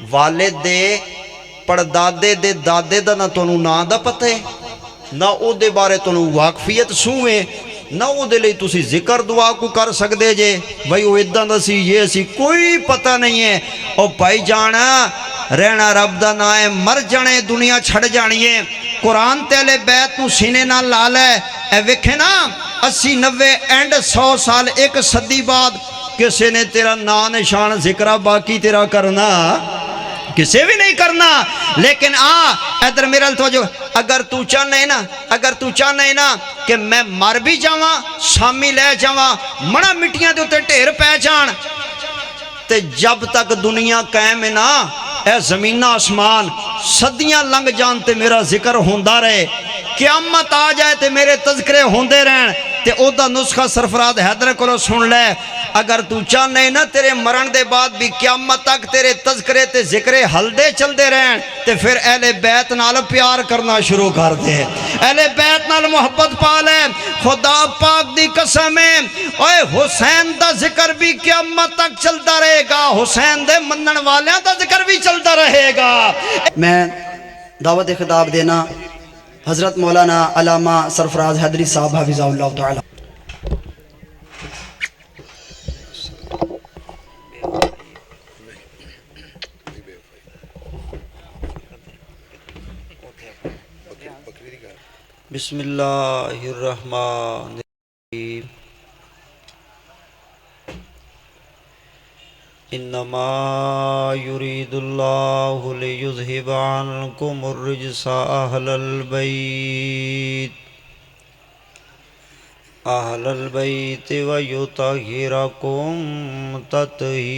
वालिद दे पड़दादे दे दादे दा ना तुहानू नां दा पता है, ना उहदे बारे तुहानू वाकफियत सूह है, ना उहदे लई तुसी जिक्र दुआ को कर सकदे जे भाई वो इदां दा सी ये सी, कोई पता नहीं है। ओ भाई जान रहना रब दा नाम है, मर जाने दुनिया छड़ जानी है। कुरान ते अहले बैत नू सीने नाल ला लै, ए वेखे ना 80 90 एंड 100 साल एक सदी बाद किसी ने तेरा नाम निशान जिक्रा बाकी तेरा करना किसे भी नहीं करना। लेकिन इधर मेरा तो अगर तू चाहना है ना, अगर तू चाहना है ना कि मैं मर भी जावा शामी ले जावा मना मिट्टियां दे उत्ते ढेर पै जान, ते जब तक दुनिया कायम है ना ए जमीना आसमान सदियां लंघ जान ते मेरा जिक्र होंदा रहे, क्यामत आ जाए ते मेरे तज़किरे होंदे रहन, ते ओदा नुस्खा सरफराज हैदर कोलों सुन ले। अगर तू चाहना है ना तेरे मरण दे बाद भी क्यामत तक तेरे तज़किरे ते जिक्रे हलदे चलते रहन, ते फिर अहले बैत नाल प्यार करना शुरू कर दे, अहले बैत नाल मोहब्बत पा ले। खुदा पाक दी कसम है, ओए हुसैन दा जिक्र भी क्यामत तक चलता रहेगा, हुसैन दे मनन वालियां दा जिक्र भी चलता रहेगा। मैं दावत खिताब देना हज़रत मौलाना अल्लामा सरफराज हैदरी साहब हाफिज़हुल्लाह तआला। बिस्मिल्लाहिर्रहमानिर्रहीम। इन्नमा युरीदुल्लाहु लियुज़हिबा अन्कुमुर रिज्सा अहलल बैत व युतहिरकुम तत्हीरा।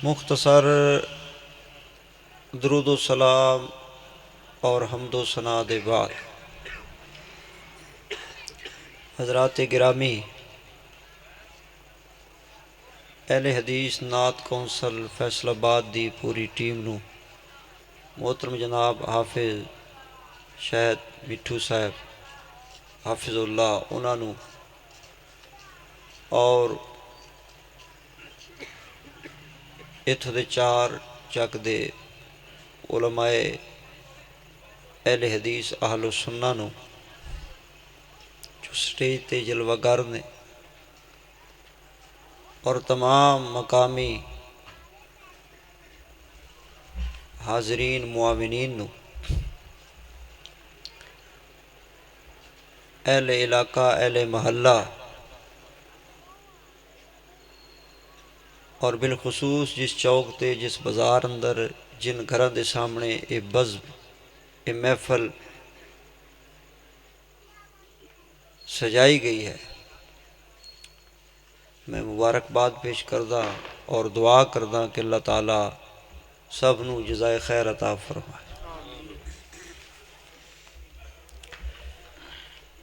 मुख्तसर दरूद व सलाम और हम्दो सना दे बाद हज़रात गिरामी, अहले हदीस नात कौंसल फैसलाबाद दी पूरी टीम नू, मोहतरम जनाब हाफिज़ शहद मिठू साहब हाफिज़ुल्लाह उन्होंने और इत्थों दे चार चक दे उलमाए अहले हदीस अहलो सुन्ना नू जो स्टेज ते जलवागर ने और तमाम मकामी हाजरीन मुआविनीन नू, अहले इलाका अहले महल्ला और बिलखसूस जिस चौक ते जिस बाज़ार अंदर जिन घरों के सामने ये बज़्म ये महफल सजाई गई है, मैं मुबारकबाद पेश करदा और दुआ करदा कि अल्लाह ताला सब नू जज़ाए खैर अता फरमाए।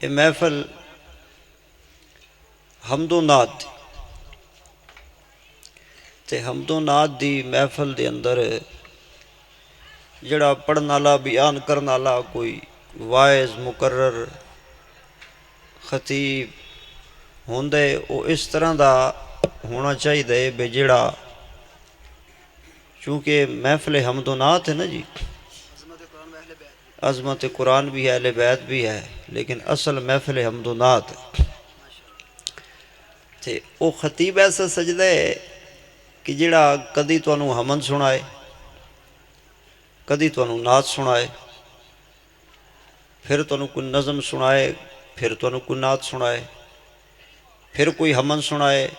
ये महफल हमदो नात ते हमदो नात दी महफल दे अंदर जड़ा पढ़न वाला बयान करन वाला कोई वाइज मुकर्रर खतीब होंदे वो इस तरह का होना चाहिए भी जड़ा, चूँकि महफिल हमदो नात है ना जी, अज़मत कुरान भी है अहले बैत भी है, लेकिन असल महफिल हमदो नात ते वो खतीब ऐसा सजदा है कि जिहड़ा कदी तुहानू हमन सुनाए, कदी तुहानू नात सुनाए, फिर तुहानू कोई नज़म सुनाए, फिर तुहानू कोई नात सुनाए, फिर कोई हमन सुनाए,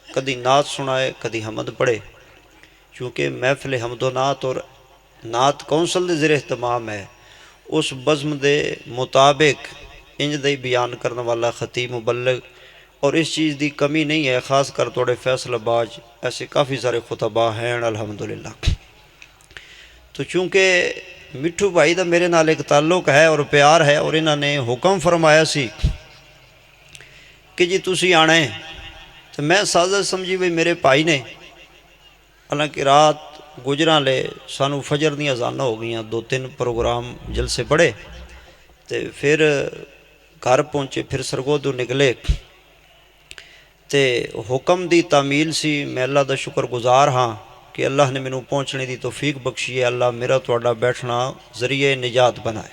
कदी नात सुनाए, कदी हमद पढ़े। चूँकि महफिल हमदो नात और नात कौंसल दे ज़रिए तमाम है, उस बज़्म दे मुताबिक इंज दे बयान करने वाला खतीब मुबल्लिग, और इस चीज़ की कमी नहीं है, ख़ास कर थोड़े फैसलाबाज ऐसे काफ़ी सारे खुतबा हैं अल्हम्दुलिल्लाह। तो चूँकि मिठू भाई का मेरे नाल एक ताल्लुक है और प्यार है, और इन्होंने हुक्म फरमाया सी कि जी तुसी आना है, तो मैं साज़त समझी भी मेरे भाई ने, हालांकि रात गुजरां ले सानू फजर दी अजानां हो गई, 2-3 प्रोग्राम जलसे पढ़े तो फिर घर पहुँचे, फिर सरगोदों निकले तो हुक्म दी तामील सी। मैं अल्लाह दा शुक्रगुजार हाँ कि अल्लाह ने मैनू पहुँचने की तौफीक बख्शी है। अल्लाह मेरा तुहाडा बैठना जरिए निजात बनाए।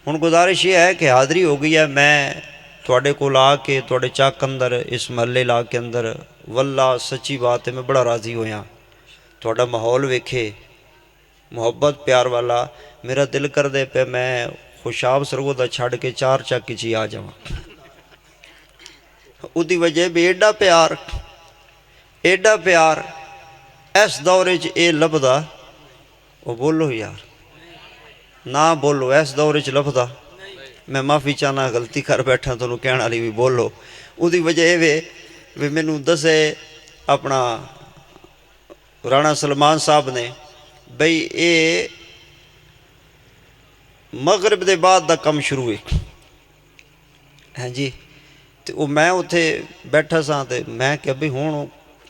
हुण गुजारिश ये है कि हाज़री हो गई है, मैं तुहाडे कोल आके तुहाडे चक अंदर इस महल्ले इलाके अंदर वल्ला सच्ची बात है मैं बड़ा राज़ी होया। तुहाडा माहौल वेखे मुहब्बत प्यार वाला, मेरा दिल कर दे पे मैं खुशाब सरगोदा छड़ के 4 चक च ही आ जावां। उदी वजह भी एडा प्यार इस दौरे च ये लभदा। वो बोलो यार ना बोलो, इस दौरे च लभदा। मैं माफ़ी चाहना गलती कर बैठा, तुहानू कहण वाली भी बोलो। उदी वजह ये वे मैनू दसे अपना राणा सलमान साहब ने बई ये मगरब दे बाद दा कम शुरू है। हाँ जी, तो मैं उत्थे बैठा सा तो मैं क्या भी हुण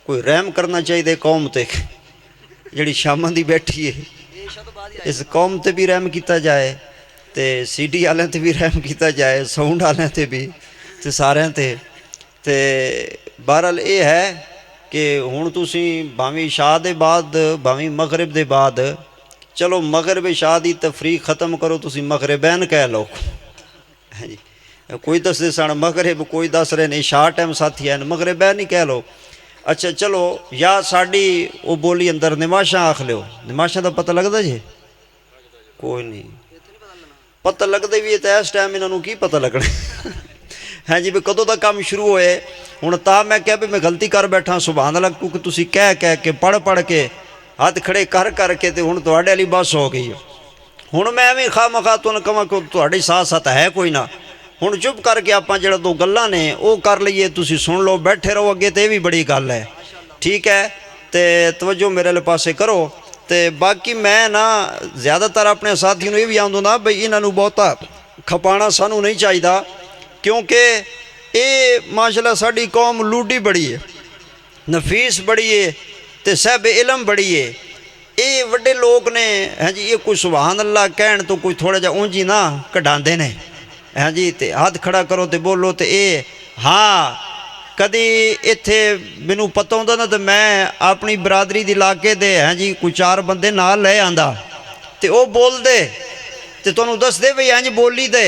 कोई रहम करना चाहिए कौम ते जिहड़ी शामां दी बैठी है। इस कौम ते भी रहम किया जाए तो CD वाले ते भी रहम किया जाए, साउंड वाले ते भी तो सारे ते बहरहाल ये है कि हुण तुसी भावें इशा दे बाद भावें मगरब दे बाद, चलो मगरब इशा दी तफरीक ख़त्म करो, तुसी मगरबैन कह लो। हाँ जी, कोई दसदे सन मगरब, कोई दस रहे ने इशा टाइम साथी है मगरबैन ही कह लो। अच्छा चलो, या साड़ी वो बोली अंदर निमाशा आख लो। निमाशा का पता लगता जी? कोई नहीं पता लगते भी है तो इस टाइम इन्हों की पता लगना। हाँ जी, भी कदों का काम शुरू होए। हुण तां मैं क्या भी मैं गलती कर बैठा सुभान अल्लाह, क्योंकि तुसी कह के पढ़ के हाथ खड़े कर के तो हुण तुहाडे वाली बस हो गई। हुण मैं भी खा मखा तुहानूं कहां कि तुहाडे साथ साथ है कोई ना। हुण चुप करके आपां जिहड़ा 2 गल्लां ने वो कर लईए, तुसी सुन लो, बैठे रहो अगे तो यह भी बड़ी गल है। ठीक है, तो तवज्जो मेरे वाले पासे करो। तो बाकी मैं ना ज़्यादातर अपने साथियों ये भी आंदो ना बई इन्हों बहुता खपाना सानू नहीं चाहिए, क्योंकि ये माशाल्लाह साड़ी कौम लूडी बड़ी है, नफीस बड़ी है, तो सब इलम बड़ी है। ये वड्डे लोग ने। हाँ जी, ये कोई सुभान अल्लाह कहण तो कोई थोड़ा जा ऊँची ना कढ़ाते हैं। हाँ जी, तो हाथ खड़ा करो तो बोलो तो ये। हाँ, कदी इत्थे मैनू पता होंदा ना तो मैं अपनी बरादरी दे इलाके दे हाँ जी कोई 4 बंदे नाल ले आंदा ते वो बोल दे ते तुहानू दस दे बई इंज बोली दे,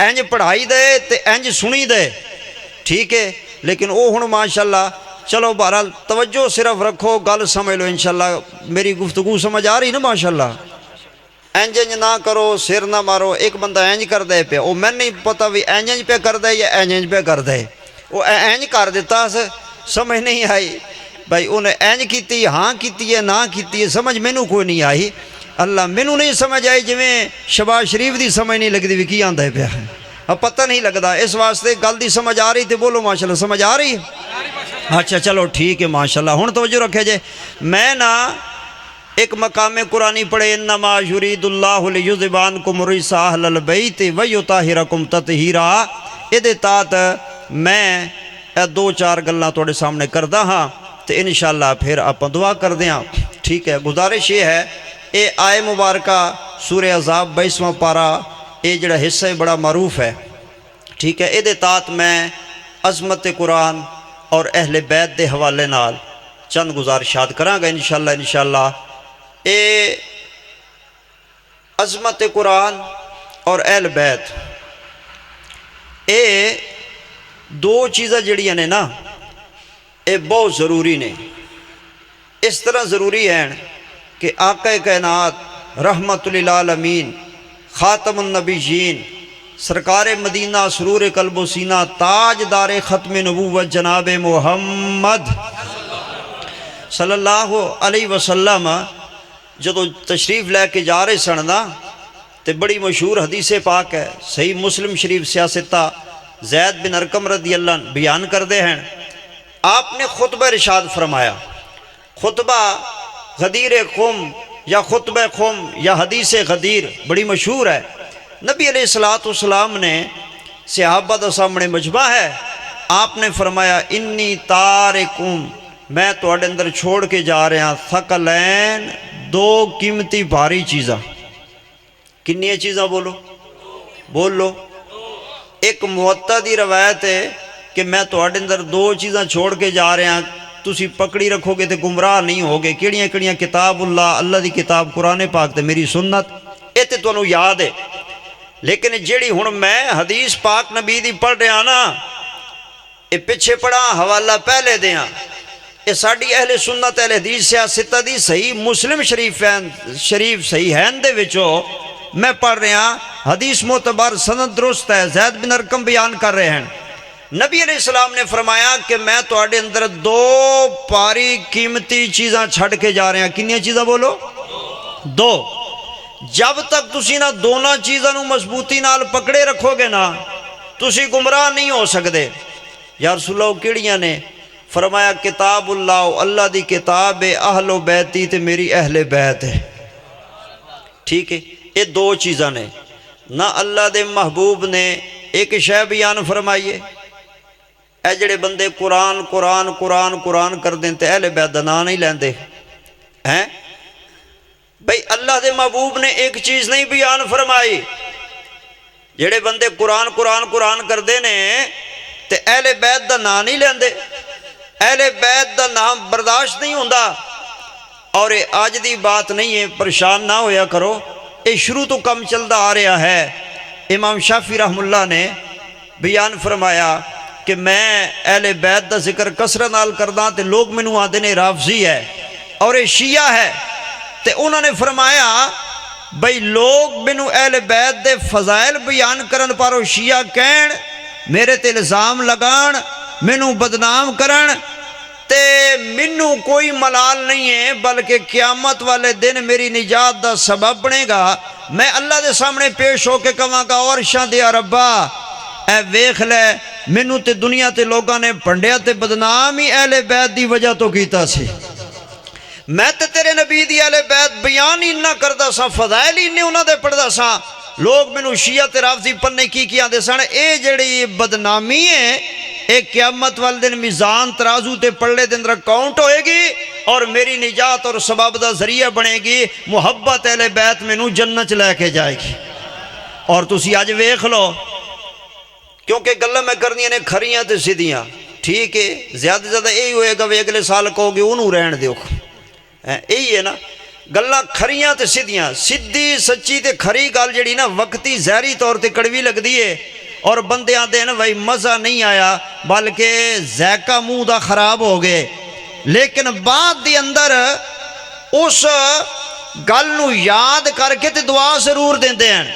इंज पढ़ाई दे ते इंज सुनी दे। ठीक है, लेकिन वो हुण माशाल्लाह चलो बहरहाल तवज्जो सिर्फ रखो, गल समझ लो। इंशाल्लाह मेरी गुफ्तगू समझ आ रही ना माशाल्लाह। इंज इंज ना करो, सिर ना मारो। एक बंदा इंज कर दे पे, वो मैंने नहीं पता भी इंज इंज पे कर दे या इंज इंज पे कर दे। वो इंज कर दिता, समझ नहीं आई भाई उन्हें इंज की हाँ की है ना की है, समझ मैनू कोई नहीं आई। अल्लाह मैनू नहीं समझ आई, जिमें शबाज शरीफ की समझ नहीं लगती भी की आंदा पिया, अब पता नहीं लगता। इस वास्ते गल की समझ आ रही तो बोलो माशाल्लाह, समझ आ रही? अच्छा चलो ठीक है माशाल्लाह। हुण तवज्जो रखे जे, मैं ना एक मकामे कुरानी पढ़े, इन्नमा युरीदुल्लाहु लियुज़हिबानकुम रिज्सा अहलल बैति व युताहिरकुम तत्हीरा। इहदे तात मैं 2-4 गल्लां तुहाडे सामने करदा हाँ, तो इंशाअल्लाह फिर आपां दुआ करदे हाँ। ठीक है, गुजारिश ये है, ये आए मुबारका सूरे अज़ाब 22वां पारा, ये जिहड़ा हिस्सा है बड़ा मरूफ है। ठीक है, इहदे तात मैं अज़मत कुरान और अहले बैत के हवाले नाल चंद गुजारिशात करांगा इंशाअल्लाह। ये अज़मत कुरान और अहल बैत, ये 2 चीज़ां जड़ियां ने ना, ये बहुत ज़रूरी ने। इस तरह ज़रूरी हैं कि आका कायनात रहमतुल आलमीन ख़ातमुन नबीयीन सरकार मदीना सरूर कल्बो सीना ताजदार ख़त्म नबूवत जनाब मुहम्मद सल्लल्लाहु अलैहि वसल्लम जदों तशरीफ़ लैके जा रहे सन ना, तो बड़ी मशहूर हदीस पाक है, सही मुस्लिम शरीफ सियासता ज़ैद बिन अरकम रदी अल्लाह बयान करते हैं। आपने खुतबा इरशाद फरमाया, खुतबा गदीर खुम या खुतबा खुम या हदीस गदीर बड़ी मशहूर है। नबी अलैहिस्सलाम ने सहाबा के सामने मजमा है, आपने फरमाया इन्नी तारिकुम मैं तुहाडे अंदर छोड़ के जा रहा सकलैन, दो कीमती भारी चीज़ां। किन्नियां चीज़ां बोलो बोलो। एक मुअत्ता दी रवायत है कि मैं तुहाडे अंदर दो चीज़ां छोड़ के जा रहा, तुसी पकड़ी रखोगे तो गुमराह नहीं होगे। किहड़ियां किहड़ियां? किताबुल्लाह, अल्लाह की किताब कुरान पाक ते मेरी सुन्नत। ये तो तुहानूं याद है, लेकिन जिहड़ी हुण मैं हदीस पाक नबी दी पढ़ रहा ना, ये पिछे पढ़ा हवाला पहले दें। ये साडी अहले सुन्नत अहले हदीस सियासत दी सही मुस्लिम शरीफ सही हैन दे विचों मैं पढ़ रहा। हदीस मोतबर सनद दुरुस्त है, ज़ैद बिन अरकम बयान कर रहे हैं। नबी अलैहिस्सलाम ने फरमाया कि मैं तुहाडे अंदर दो भारी कीमती चीज़ां छड़ के जा रहा। कितनी चीज़ां बोलो? दो। जब तक तुसी ना दोनों चीज़ों नूं मजबूती नाल पकड़े रखोगे ना, तुसी गुमराह नहीं हो सकते। यार रसूलल्लाह किहड़ियां ने? फरमाया किताबुल्लाह, अल्लाह दी किताब है, अहलो बैती ते मेरी अहले बैत है। ठीक है, ये दो चीज़ां ने ना। अल्लाह दे महबूब ने एक शय बयान फरमाइए, ए जिहड़े बंदे कुरान कुरान कुरान कुरान कर दें ते अहले बैत दा नाम नहीं लैंदे हैं। भाई अल्लाह दे महबूब ने एक चीज़ नहीं बयान फरमाई, जिहड़े बंदे कुरान कुरान कुरान करते ने ते अहले बैत दा नाम नहीं लैंदे, अहले बैत दा नाम बर्दाश्त नहीं होंदा। और ये अज दी बात नहीं है, परेशान ना होया करो, ये शुरू तो कम चलता आ रहा है। इमाम शाफी रहमुल्लाह ने बयान फरमाया कि मैं अहले बैत दा जिक्र कसरत नाल करदा ते लोग मैनू आते ने राफजी है और ये शिया है। ते उन्होंने फरमाया बई लोग मैनू अहले बैत दे फजाइल बयान करन पर शिया कहन, मेरे ते इल्ज़ाम लगान, मैनू बदनाम करन, ते मैनू कोई मलाल नहीं है, बल्कि क़यामत वाले दिन मेरी निजात का सबब बनेगा। मैं अल्लाह के सामने पेश होकर कहांगा और शां दिया रब्बा ए वेख लै, मैनू ते दुनिया ते लोगों ने भंडिया ते बदनाम ही अहले बैत की वजह तो कीता सी। मैं ते तेरे नबी दी अहले बैत बयान ही इन्ना करदा सा, फजाइल ही इन्ने उन्हां दे पढ़दा सा, लोग मैनू शिया ते राफजी पन्ने की आंदे सन। ये जिहड़ी बदनामी है, एक क़यामत वाले दिन मीज़ान तराजू ते पल्ले दे अंदर काउंट होएगी और मेरी निजात और सबब दा जरिया बनेगी। मुहब्बत अहले बैत मैनू जन्नत च लैके जाएगी। और तुसी अज वेख लो, क्योंकि गल्लां मैं करनियां ने खरियां ते सीधियां। ठीक है, ज़्यादा ज़्यादा यही होएगा वे अगले साल कहोगे उन्होंने रहन दिओ, यही है ना। गल्लां खरियां ते सीधियां, सीधी सच्ची ते खरी गल जिहड़ी ना वक्ती जहरी तौर ते कड़वी लगदी है और बंदे आते हैं भाई मज़ा नहीं आया, बल्कि ज़ायका मुँह दा खराब हो गए। लेकिन बाद दे अंदर उस गल नूं याद करके ते दुआ जरूर देंदे हैं।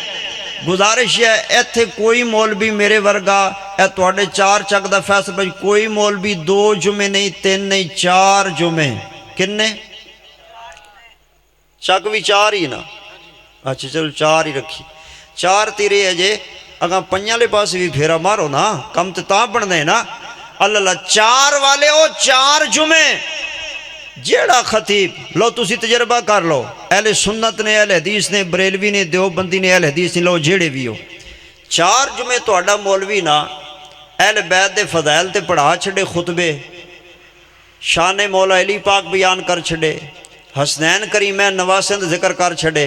गुजारिश है इत्थे कोई मौलवी मेरे वर्गा ए तुहाडे चार चक दा फैसला भाई, कोई मौलवी दो जुमे नहीं, तीन नहीं, चार जुमे। किन्ने चक भी चार ही ना? अच्छा चलो चार ही रखी, चार तेरे अजे अगर पंजां वाले पास भी फेरा मारो ना, कम तो तां बनदे ना। अल्लाह चार वाले ओ चार जुमे जेड़ा खतीब लो, तुसी तजर्बा कर लो, अहले सुन्नत ने, अहले हदीस ने, बरेलवी ने, देवबंदी ने, अहले हदीस ने, लो जेड़े भी हो, चार जुमे तुहाडा मौलवी ना अहले बैत दे फजाइल ते पढ़ा छड़े, खुतबे शान मौला अली पाक बयान कर छड़े, हसनैन करीमैन नवासिन दा जिक्र कर छड़े,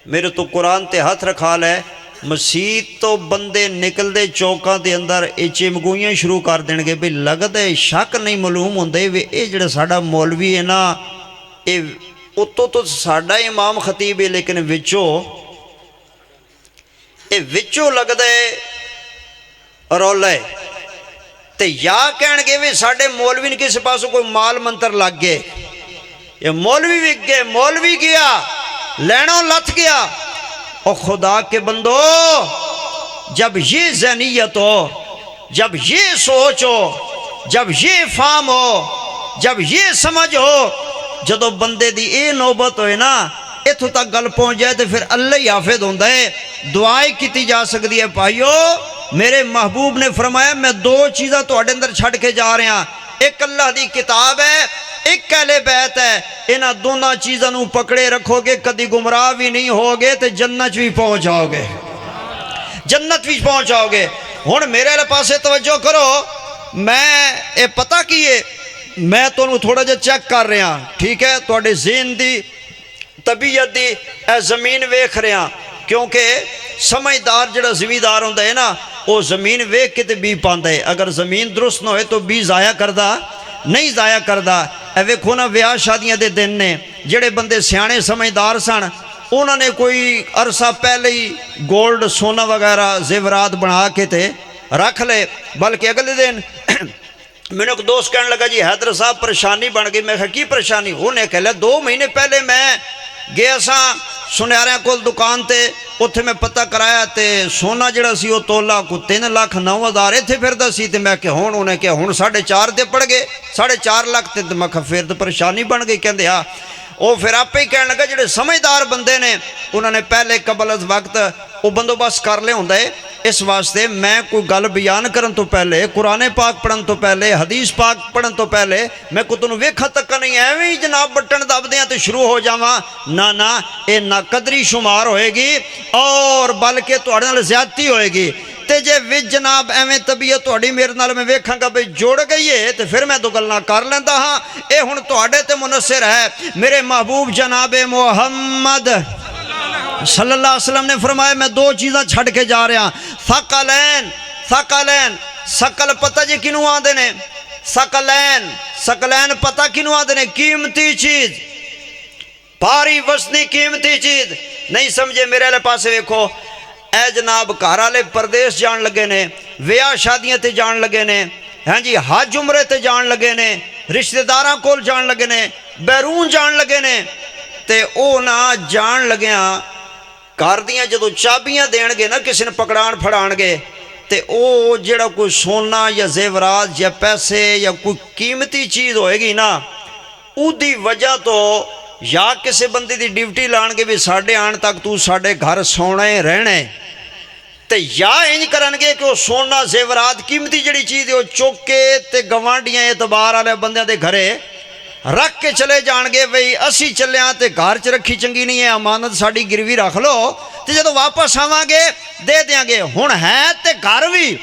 मेरे तो कुरान ते हथ रखा लै। मसीत तो बंदे निकलते चौकों के अंदर ये चिमगुइयां शुरू कर देंगे भी लगता है शक नहीं मालूम होंगे भी ये जो साडा मौलवी है ना, ये उतो तो साडा इमाम खतीब है, लेकिन विचों लगता है रौला है। तो या कह भी साडे मौलवी ने किस पासों कोई माल मंत्र लग गए, ये मौलवी विक गए, मौलवी गया लैनों लथ गया। और खुदा के बंदो, जब ये ज़हनियत हो, जब ये सोच हो, जब ये फाम हो, जब ये समझ हो, जदों बंदे दी ये नौबत होए ना, इत्थों तक गल पहुँच जाए तो फिर अल्लाह ही हाफिज़ होंदा है। दुआएं की जा सकती है। भाइयों, मेरे महबूब ने फरमाया मैं दो चीज़ां तुहाडे अंदर छड़ के जा रहा, एक अल्लाह दी किताब है, एक अहले बैत है। इन्हां दोनों चीज़ों नूं पकड़े रखोगे, कदी गुमराह भी नहीं होगे तो जन्नत भी पहुँच जाओगे, जन्नत भी पहुँच जाओगे। हुण मेरे वाले पासे तवज्जो करो, मैं ये पता की है मैं तुहानू थोड़ा जिहा चेक कर रहा, ठीक है, तुहाडे ज़हन दी तबीयत दी ए ज़मीन वेख रहा, क्योंकि समझदार जिहड़ा ज़मींदार हुंदा है ना वो ज़मीन वेख के ते बी पांदा है। अगर ज़मीन दुरुस्त ना होए तो बी ज़ाया करदा नहीं, ज़ाया करदा। ए वेखो ना विआह शादियां दे दिन ने, जिहड़े बंदे सियाणे समझदार सन उन्होंने कोई अरसा पहले ही गोल्ड सोना वगैरह जेवरात बना के ते रख ले, बल्कि अगले दिन मैंने एक दोस्त कहने लगा जी हैदर साहब परेशानी बन गई। मैं कहा की परेशानी? उन्हें कह लिया 2 महीने पहले मैं गया सा सुनियारियां कोल दुकान ते, उत्थे मैं पता कराया ते सोना जिहड़ा सी वो तोला को 3,09,000 इत्थे फिरदा सी। ते मैं कि हुण, उन्हें कि हुण 4.5 ते पड़ गए, 4.5 लाख ते मैं कहा फिर तो परेशानी बन गई। कहंदे हाँ, वो फिर आपे ही कहने लगा जिहड़े समझदार बंदे ने उन्होंने पहले कबल वक्त वो बंदोबस्त कर लिया होंदा है। इस वास्ते मैं कोई गल बयान करन तो पहले, कुरान पाक पढ़न तो पहले, हदीस पाक पढ़न तो पहले मैं को तुहानू वेखा तक नहीं एवं ही जनाब बटन दबदे तो शुरू हो जावा, ना ना, ये नाकदरी शुमार होएगी और बल्कि तुहाडे नाल ज़्यादती होएगी। ते जे विच जनाब एवं तबीयत तुहाडी मेरे नाल मैं वेखांगा भी जुड़ गई है तो फिर मैं तो गल्लां कर लैंदा हाँ। ये हुण तुहाडे ते मुनसर है। मेरे महबूब जनाब मोहम्मद सल्लल्लाहु अलैहि वसल्लम ने फरमाया मैं 2 चीज़ां छड़ के जा रहा, सकलैन, सकलैन, सकल पता जी किनू आंदे ने? सकलैन, सकलैन पता किनू आंदे ने? कीमती चीज़, भारी वसनी कीमती चीज़। नहीं समझे मेरे वाले पासे वेखो, ए जनाब घर वाले परदेश जान लगे ने, विआह शादियां ते जान लगे ने, हाँ जी, हज उमरे ते जान लगे ने, रिश्तेदारां कोल जान लगे ने, बैरून जान लगे ने। ते ओ ना जान लग्या घर दियां जदों चाबियां देणगे ना किसी ने पकड़ाण फड़ाणगे, ते ओ जिहड़ा कोई सोना या जेवरात या पैसे या कोई कीमती चीज़ होएगी ना, उदी वजह तो या किसी बंदे की ड्यूटी लाणगे भी साढ़े आण तक तू साढ़े घर सोना ही रहना है, ते या इंज करनगे कि वो सोना जेवरात कीमती जिहड़ी चीज़ है वो चुक के ते गवांढियां एतबार वाले बंदियां दे घरे रख के चले जाणगे। बई असी चलिया तो घर च रखी चंगी नहीं है, अमानत साड़ी गिरवी रख लो, तो जो वापस आवांगे दे देंगे। हुण है तो घर भी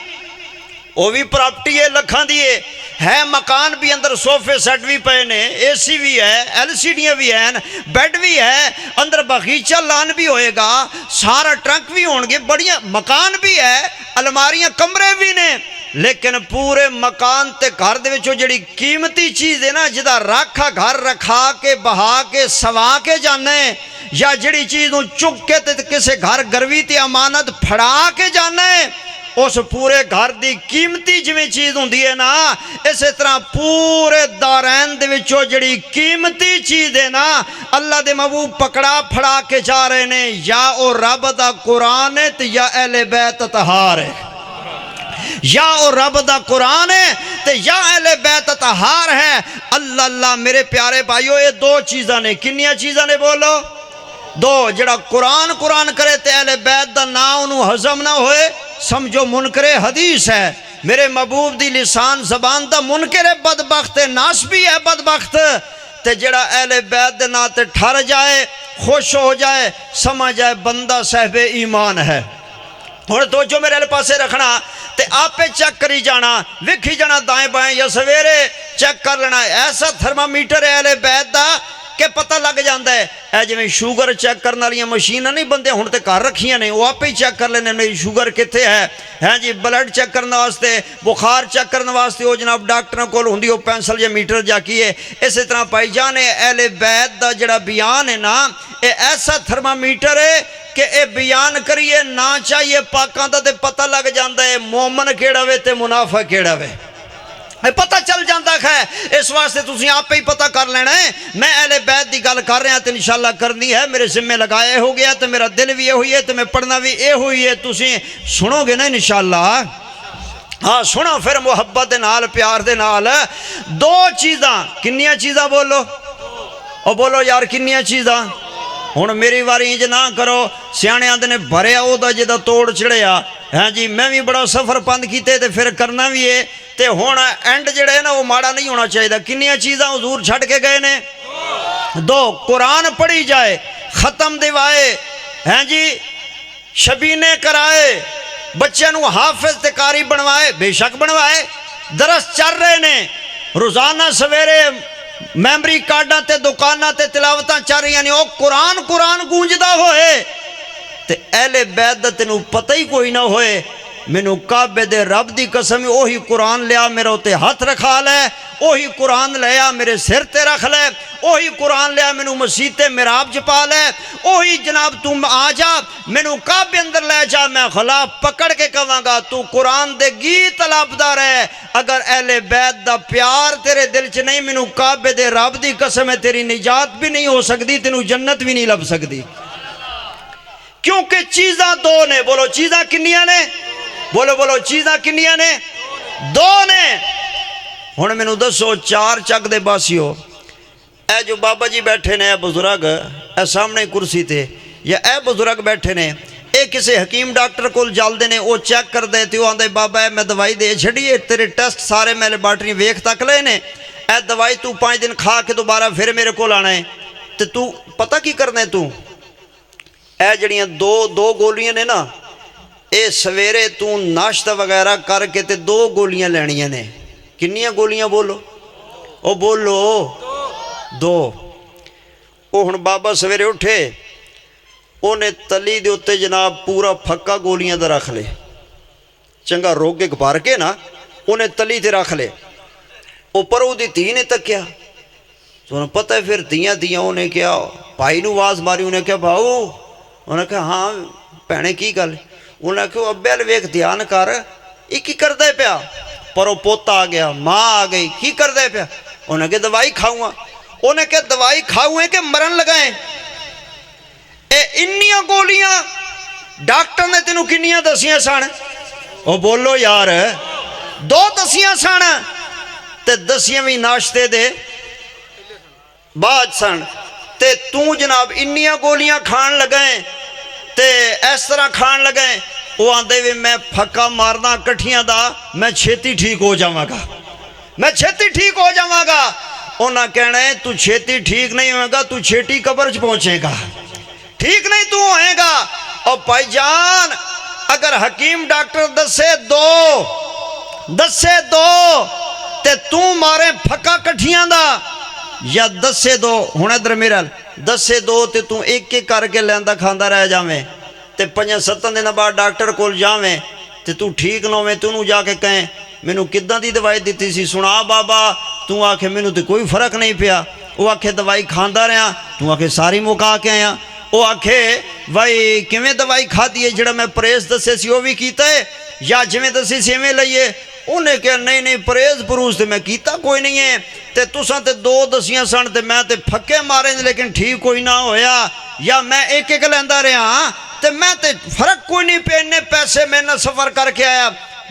वो भी प्रॉपर्टी है, लखां दी है, मकान भी, अंदर सोफे सेट भी पे ने, AC भी है, LCD भी हैं, बेड भी है, अंदर बगीचा लान भी होएगा, सारा ट्रंक भी होंगे, बढ़िया मकान भी है, अलमारियां कमरे भी ने। लेकिन पूरे मकान ते घर दे विचों जिहड़ी कीमती चीज़ है ना, जिहदा राखा घर रखा के बहा के सवा के जाने, या जिहड़ी चीज़ नूं चुक के ते किसी घर गरवी ते अमानत फड़ा के जाने, उस पूरे घर की कीमती जिवें चीज़ होंदी है ना, इस तरह पूरे दारैन दे विचों जिहड़ी कीमती चीज़ है ना, अल्लाह दे महबूब पकड़ा फड़ा के जा रहे ने। या वो रब दा कुरान है, तो या अहले बैत तहार है, या वो रब दा कुरान है, तो या अहले बैत तहार है। अल्लाह अल्लाह मेरे प्यारे भाइयों, ये 2 चीज़ां ने। किन्नियां चीज़ां ने बोलो? 2। जिहड़ा कुरान कुरान करे ते अहले बैत दा नाम उन्होंने हजम ना होए, समझो मुनकरे हदीस है। मेरे महबूब दी लिसान जबान दा मुनकर है, बदबख्त है, नाश भी है बदबख्त। ते जिहड़ा अहले बैत दे नां ते ठर जाए, खुश हो जाए, समझ जाए बंदा साहिबे ईमान है। हुण तो जो मेरे पासे रखना ते आपे चेक करी जाना, वेखी जाना दाएं बाएं, या सवेरे चेक कर लेना। ऐसा थर्मामीटर है अहले बैत दा कि पता लग जाता है। ए जिवें शुगर चेक करने वाली मशीन नहीं बंदे हुण ते घर रखियां ने, वो आपे ही चेक कर लेने मेरी शुगर कित्थे है जी। ब्लड चेक करने वास्ते, बुखार चेक करने वास्ते वो जनाब डॉक्टरों कोल हुंदी वो पेंसिल या मीटर जा की है। इस तरह भाईजान अहले बैत दा जिहड़ा बयान है ना, ये ऐसा थर्मामीटर है कि ये बयान करिए ना चाहिए पाकां दा ते पता लग जाता है मोमन केड़ा वे ते मुनाफिक केड़ा वे, पता चल जाता है। इस वास्ते तुसीं आपे ही पता कर लेना है। मैं अहले बैत की गल कर रहा तो इंशाअल्लाह करनी है, मेरे जिम्मे लगाए हो गया, तो मेरा दिल भी ये हुई है, तो मैं पढ़ना भी ये हुई है। तुसीं सुनोगे ना इंशाअल्लाह? हाँ सुनो फिर मुहब्बत दे नाल, प्यार दे नाल। 2 चीज़ां, किन्नियां चीज़ां बोलो? और बोलो यार किन्नियां चीज़ां? हुण मेरी वारी इंज ना करो, सियाणे आंदे ने भरिया ओदा जिदा तोड़ चढ़िया। हाँ जी, मैं भी बड़ा सफ़र पंद कीते ते फिर करना भी है, तो हुण एंड जिहड़ा है ना वो माड़ा नहीं होना चाहिए। किन्नियां चीज़ां हुजूर छड़ के गए ने? 2। कुरान पढ़ी जाए, ख़त्म दिवाए, हैं जी, शबीने कराए, बच्चों को हाफिज ते कारी बनवाए, बेशक बनवाए, दरस चल रहे ने, रोजाना सवेरे मैमरी कार्डां ते दुकानां ते तिलावतां चल रही ने, कुरान कुरान गूंजदा होए ते अहले बैत दा तैनूं पता ही कोई ना होए। मैनू काबे दे रब दी कसम, ओही कुरान लिया मेरे उत्ते हाथ रखा लै, ओही कुरान लिया मेरे सिर ते रख लै, ओही कुरान लिया मैनू मसीते मिराब च पा लै, ओही जनाब तू आ जा मैनू काबे अंदर ले जा, मैं खला पकड़ के कहांगा तू कुरान दे गीत लभदा रहे। अगर अहले बैत दा प्यार तेरे दिल च नहीं, मैनू काबे दे रब दी कसम है तेरी निजात भी नहीं हो सकती, तेनू जन्नत भी नहीं लभ सकती। क्योंकि चीज़ां दो ने, बोलो चीज़ां किन्नियां ने, बोलो बोलो चीज़ां किन्नियां ने, दो ने। हुण मैनू दसो चार चक दे बासियो, ए जो बाबा जी बैठे ने बुजुर्ग ए सामने कुर्सी ते, या ए बुजुर्ग बैठे ने, ये किसी हकीम डॉक्टर कोल जलदे ने, वो चेक करदे ते आंदे बाबा मैं दवाई दे छड़ी, तेरे टेस्ट सारे मैं लैबार्टरी वेख तक ले ने, ए दवाई तू 5 दिन खा के दोबारा फिर मेरे कोल आना है। तो तू पता की करना है, तू ए जड़ियां दो गोलियां ने ना, ये सवेरे तू नाश्ता वगैरह करके ते 2 गोलियां लैनियां ने। किन्नियां गोलियां बोलो, ओ बोलो 2। वो हुण बाबा सवेरे उठे, उन्हें तली दे उत्ते जनाब पूरा फक्का गोलियां दा रख ले, चंगा रोगे भर के ना उन्हें तली ते रख ले। उपर उसकी धी ने तक्या, तुहानूं पता है फिर धियां उन्हें क्या भाई नूं आवाज़ मारी, उन्हें क्या भाऊ, उन्हें कहा हाँ भैने की गल, उन्हें आख्या अब्बे अल वेख ध्यान कर, ये की करदा पिया। पर वो पोता आ गया, माँ आ गई, की करदा पिया, उन्हें कहा दवाई खाऊंगा, उन्हें क्या दवाई खाऊं कि मरन लगाए। ए इन्नियां गोलियां डॉक्टर ने तेनू किन्नियां दसियां सन, ओ बोलो यार 2 दसियां सन, ते दसियां भी नाश्ते दे बाद सन, ते तू जनाब इन्नियां गोलियां खान लगाए ते इस तरह खान लगाए। वो आंदे वे मैं फक्का मारना कट्ठियां दा, मैं छेती ठीक हो जावांगा, मैं छेती ठीक हो जावांगा। उन्हें कहना है तू छेती ठीक नहीं होएगा, तू छेती कब्र च पहुंचेगा, ठीक नहीं तू होएगा। और भाईजान अगर हकीम डॉक्टर दसे 2 ते तू मारे फक्का कट्ठियां दा, या दसे 2 हुण इधर मेरे दसे 2 ते तू एक एक करके लैंदा खांदा रह जावे, ते 5-7 दिन बाद डॉक्टर कोल जावे ते तू ठीक ना होवे, तू जाके कहें मैनू किद्दां दी दवाई दी सी, सुना बाबा, तू आखे मैनू तो कोई फर्क नहीं पिया। वो आखे दवाई खांदा रहा, तू आखे सारी मुका के आया। वो आखे भाई किवें दवाई खाधी है, जिहड़ा मैं परहेज दसे सी वो भी कीता है, या जिवें दसी सी इवें लईए। उन्हें कहा नहीं परहेज परूज तो मैं कीता कोई नहीं है, ते तुसां ते 2 दसियां सन ते मैं ते फक्के मारे लेकिन ठीक कोई ना होया, या मैं एक एक लैंदा रहा ते मैं ते फर्क कोई नहीं पे, इन्ने पैसे मैं ना सफ़र करके आया।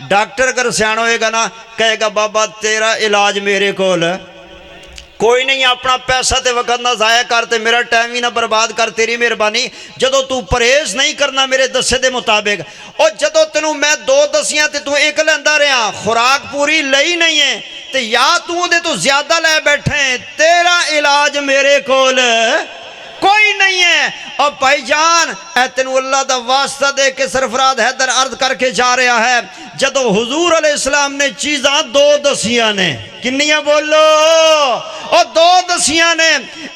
डॉक्टर अगर सियाना होएगा ना कहेगा बाबा तेरा इलाज मेरे कोल कोई नहीं, अपना पैसा तो वक्त ना ज़ाया कर, ते मेरा टाइम भी ना बर्बाद कर, तेरी मेहरबानी। जदों तू परहेज नहीं करना मेरे दसे दे मुताबिक, और जदों तेनू मैं 2 दसियां ते तू एक लैंदा रहा, खुराक पूरी लई नहीं है, ते या तू उहदे तो ज्यादा लै बैठे, तेरा इलाज मेरे कोल कोई नहीं है। और भाईजान ए तेनू अल्लाह दा वास्ता दे के सरफराज हैदर अर्ज करके जा रहा है, जदों हुजूर अलैहिस्सलाम ने चीज़ां 2 दसियां ने, किन्नियां बोलो, और 2 दसियां ने,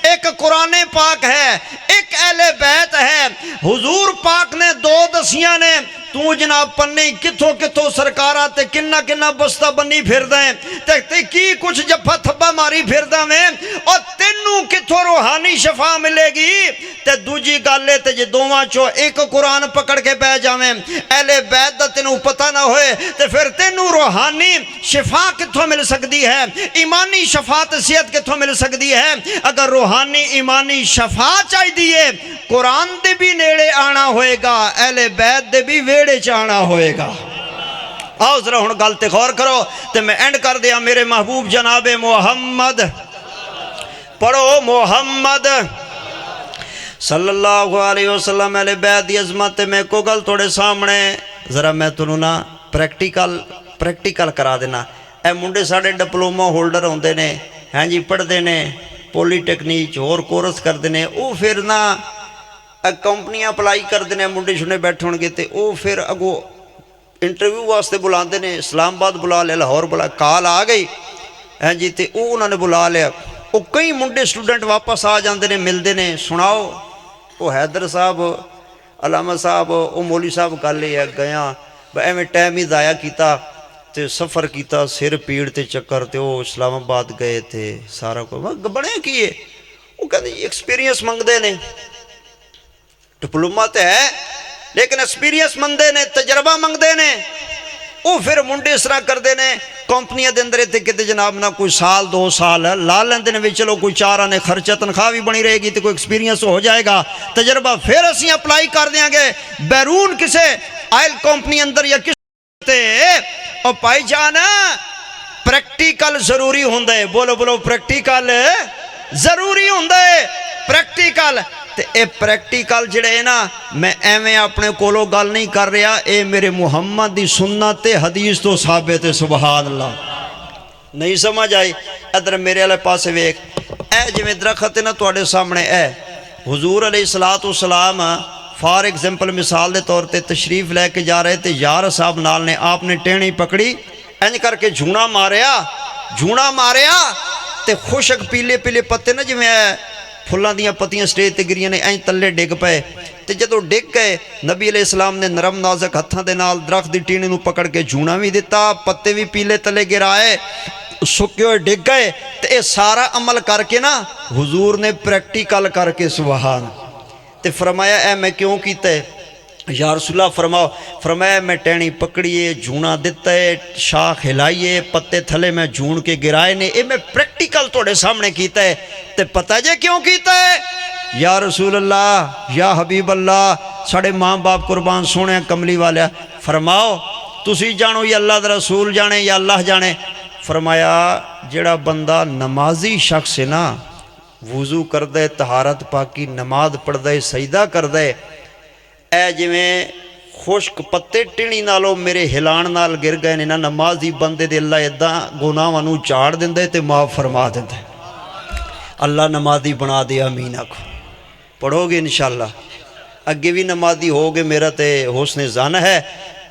एक कुरान पाक है, एक अहले बैत है। हुजूर पाक ने 2 दसियां ने, तू जनाब पन्नी किथों किथों सरकारा ते किन्ना किन्ना बस्ता बन्नी फिरदा है, ते की कुछ जफा थब्बा मारी फिरदा में, और तेनू किथों रूहानी शफा मिलेगी। ते दूजी गल है, ते जे दोवां चों एक कुरान पकड़ के बह जावे, अहले बैत दा तेनू पता ना होए, ते फिर तेनू रूहानी शिफा किथों मिल सकती है, ईमानी शफात सेहत किथों मिल सकती है। अगर रूहानी ईमानी शफा चाहिए, कुरान दे भी नेड़े आना होएगा, अहले बैत दे भी वेड़े च आना होएगा। आओ जरा हुण गल ते गौर करो, ते मैं एंड कर दिया। मेरे महबूब जनाबे मोहम्मद, पढ़ो मोहम्मद सल्लल्लाहु अलैहि वसल्लम अहले बैत दी अज़मत। मैं को गल थोड़े सामने जरा मैं तुहानू ना प्रैक्टिकल करा देना। ए मुंडे साढ़े डिप्लोमा होल्डर होंदे ने, हाँ जी, पढ़ते ने पॉलीटैक्निक होर कोर्स करते हैं, वो फिर ना कंपनियां अप्लाई करते हैं, मुंडे छुंडे बैठे होणगे, तो वो फिर अगों इंटरव्यू वास्ते बुलाते हैं, इस्लामाबाद बुला लिया, लाहौर बुला, कॉल आ गई हैं जी। तो उन्होंने बुला लिया। वो कई मुंडे स्टूडेंट वापस आ जाते हैं, मिलते हैं, सुनाओ वो हैदर साहब, अलामा साहब, वो मौली साहब गल है गया एवं टाइम ही ज़ाया किया तो सफ़र किया, सिर पीड़ ते चक्कर ते वो इस्लामाबाद गए थे, सारा कुछ बने की है। वो कहते एक्सपीरियंस मंगते ने, डिप्लोमा तो है लेकिन एक्सपीरियंस मंगते ने, तजर्बा मंगते ने। वो फिर मुंडे इस तरह करते हैं कंपनियां के अंदर इतने कितने जनाब ना कोई साल 2 साल ला लेंगे ने भी, चलो कोई 4 आने खर्चा तनख्वाह भी बनी रहेगी तो कोई एक्सपीरियंस हो जाएगा, तजर्बा फिर असी अप्लाई कर देंगे बैरून किसी आयल कंपनी अंदर या किस और भाई जान प्रैक्टिकल जरूरी होंगे। बोलो बोलो प्रैक्टिकल जरूरी होंगे। प्रैक्टिकल ते ये प्रैक्टिकल जिहड़े है ना, मैं एवें अपने कोलों गल नहीं कर रहा, ये मेरे मुहम्मद दी सुन्नत ते हदीस तो साबित है। सुभान अल्लाह। नहीं समझ आई? इधर मेरे वाले पासे वेख, ए जिवें दरखत है ना तुहाडे सामने, ए हुजूर अलैहिस्सलातु वस्सलाम फॉर एग्जाम्पल मिसाल के तौर पर तशरीफ लैके जा रहे थे, यार साहब नाल ने, आपने टेणी पकड़ी इंज करके झूणा मारिया, झूणा मारिया तो खुशक पीले पीले पत्ते ना जिवें फुल्लां दियां पत्तियां स्टेज ते गिरियां ने इंज तले डिग पे। तो जदों डिग गए नबी अलैहिस्सलाम ने नरम नाजुक हत्थां दे नाल दरख्त दी टीणी नूं पकड़ के झूणा भी दिता, पत्ते भी पीले तले गिराए, सुके हुए डिग गए। तो यह सारा अमल करके ना हुजूर ने प्रैक्टिकल करके सुभान ते फरमाया ए मैं क्यों कीता है या रसूलल्लाह? फरमाया मैं टहनी पकड़िए, झूणा दिता है, शाख हिलाइए, पत्ते थले मैं झूण के गिराए ने, ये मैं प्रैक्टिकल तुहाडे सामने कीता है। ते पता जे क्यों कीता है? या रसूल अल्लाह, या हबीब अल्लाह, साढ़े माँ बाप कुर्बान सोने कमली वाले, फरमाओ तुसी जानो या अल्लाह दा रसूल जाने या अल्लाह जाने। फरमाया जिहड़ा बंदा नमाजी शख्स है ना, वुजू करदा है, तहारत पाकी, नमाज पढ़दा है, सजदा करदा है, ए जिवें खुश्क पत्ते टिणी नालों मेरे हिलाण नाल गिर गए ने ना, नमाजी बंदे दे अल्लाह इदां गुनाहां नूं झाड़ दिंदा है ते माफ़ फरमा दिंदा है। अल्लाह नमाजी बना दे, आमीन आखो। पढ़ोगे इंशाअल्लाह, अगे भी नमाजी होगे, मेरा तो हुस्न ज़न है।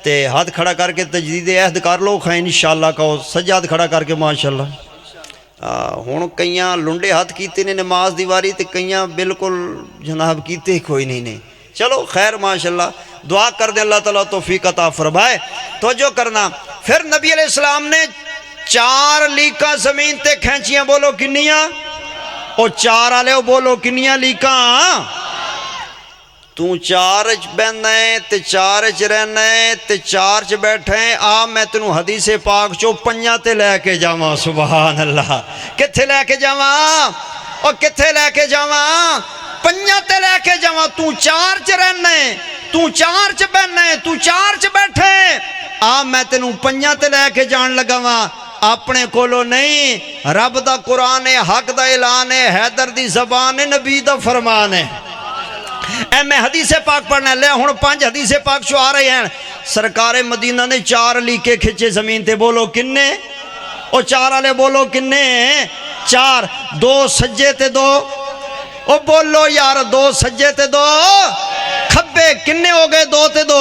तो हाथ खड़ा करके तजदीद अहद कर लो, खाए इंशाअल्लाह कहो, सज्जा हाथ खड़ा करके माशाअल्लाह। हुण कईयां लुंडे हाथ कीते ने नमाज दी वारी, ते कईयां बिल्कुल जनाब कीते कोई नहीं ने। चलो खैर माशाअल्लाह, दुआ कर दे अल्लाह ताला तौफीक अता फरमाए। तो जो करना फिर नबी अलैहिस्सलाम ने 4 लीकां जमीन ते खैंचियां। बोलो किन्नियां? ओ 4 आले बोलो किन्नियां लीकां? तू 4 च बहना है ते 4 च रहना है ते 4 च बैठा है। आ मैं तेनू हदीसे पाक चो 5 ते लैके जावां। सुभान अल्लाह। कित्थे लैके जावां? और कित्थे लैके जावां? 5 ते लैके जावां। तू 4 च रहना है, तू 4 च बहना है, तू 4 च बैठे, आ मैं तेनू 5 ते लैके जान लगा वा। अपने कोलो नहीं, रब दा कुरान है, हक दा ऐलान है, हैदर दी जबान है, नबी दा फरमान है। ए मैं हदीसे पाक पढ़ना लिया। हुण 5 हदीसे पाक चो आ रहे हैं। सरकारे मदीना ने 4 लीके खिंचे जमीन ते। बोलो किन्ने? ओ 4 वाले बोलो किन्ने? 4। 2 सज्जे ते 2। ओ बोलो यार, 2 सज्जे ते 2 खब्बे। किन्ने हो गए? 2 ते 2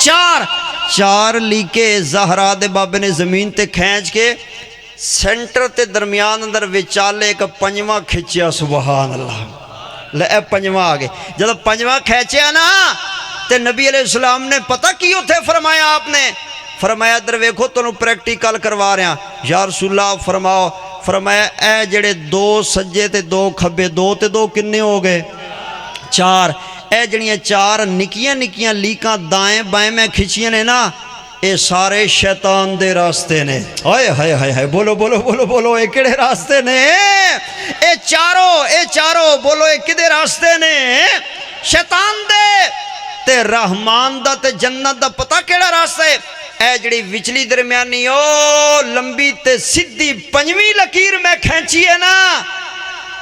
4। 4 लीके ज़हरा दे बाबे ने जमीन ते खींच के सेंटर ते दरमियान अंदर विचाले एक 5वां खिंचिया। सुभान अल्लाह। ले 5वां आ गए। जब 5वां खींचा ना तो नबी अलैहिस्सलाम ने पता की उत्थे फरमाया? आपने फरमाया इधर वेखो, तुहानू प्रैक्टिकल करवा रहा या रसूलल्लाह। फरमाओ। फरमाया ए जेड़े 2 सज्जे ते 2 खब्बे, 2 ते 2 किन्ने हो गए? 4। ए जड़ियाँ 4 निक्कियां निक्कियां लीकां दाएं बाएं मैं खिंचियां ने ना, ये सारे शैतान दे रास्ते ने। हाय हाय हाय हाय। बोलो बोलो बोलो बोलो, ये किहड़े रास्ते ने? ये चारों बोलो ये किहदे रास्ते ने? शैतान दे ते रहमान दा ते जन्नत दा। पता केड़ा रास्ता है? ए जड़ी विचली दरम्यानी ओ लंबी ते सीधी 5वीं लकीर मैं खींची है ना।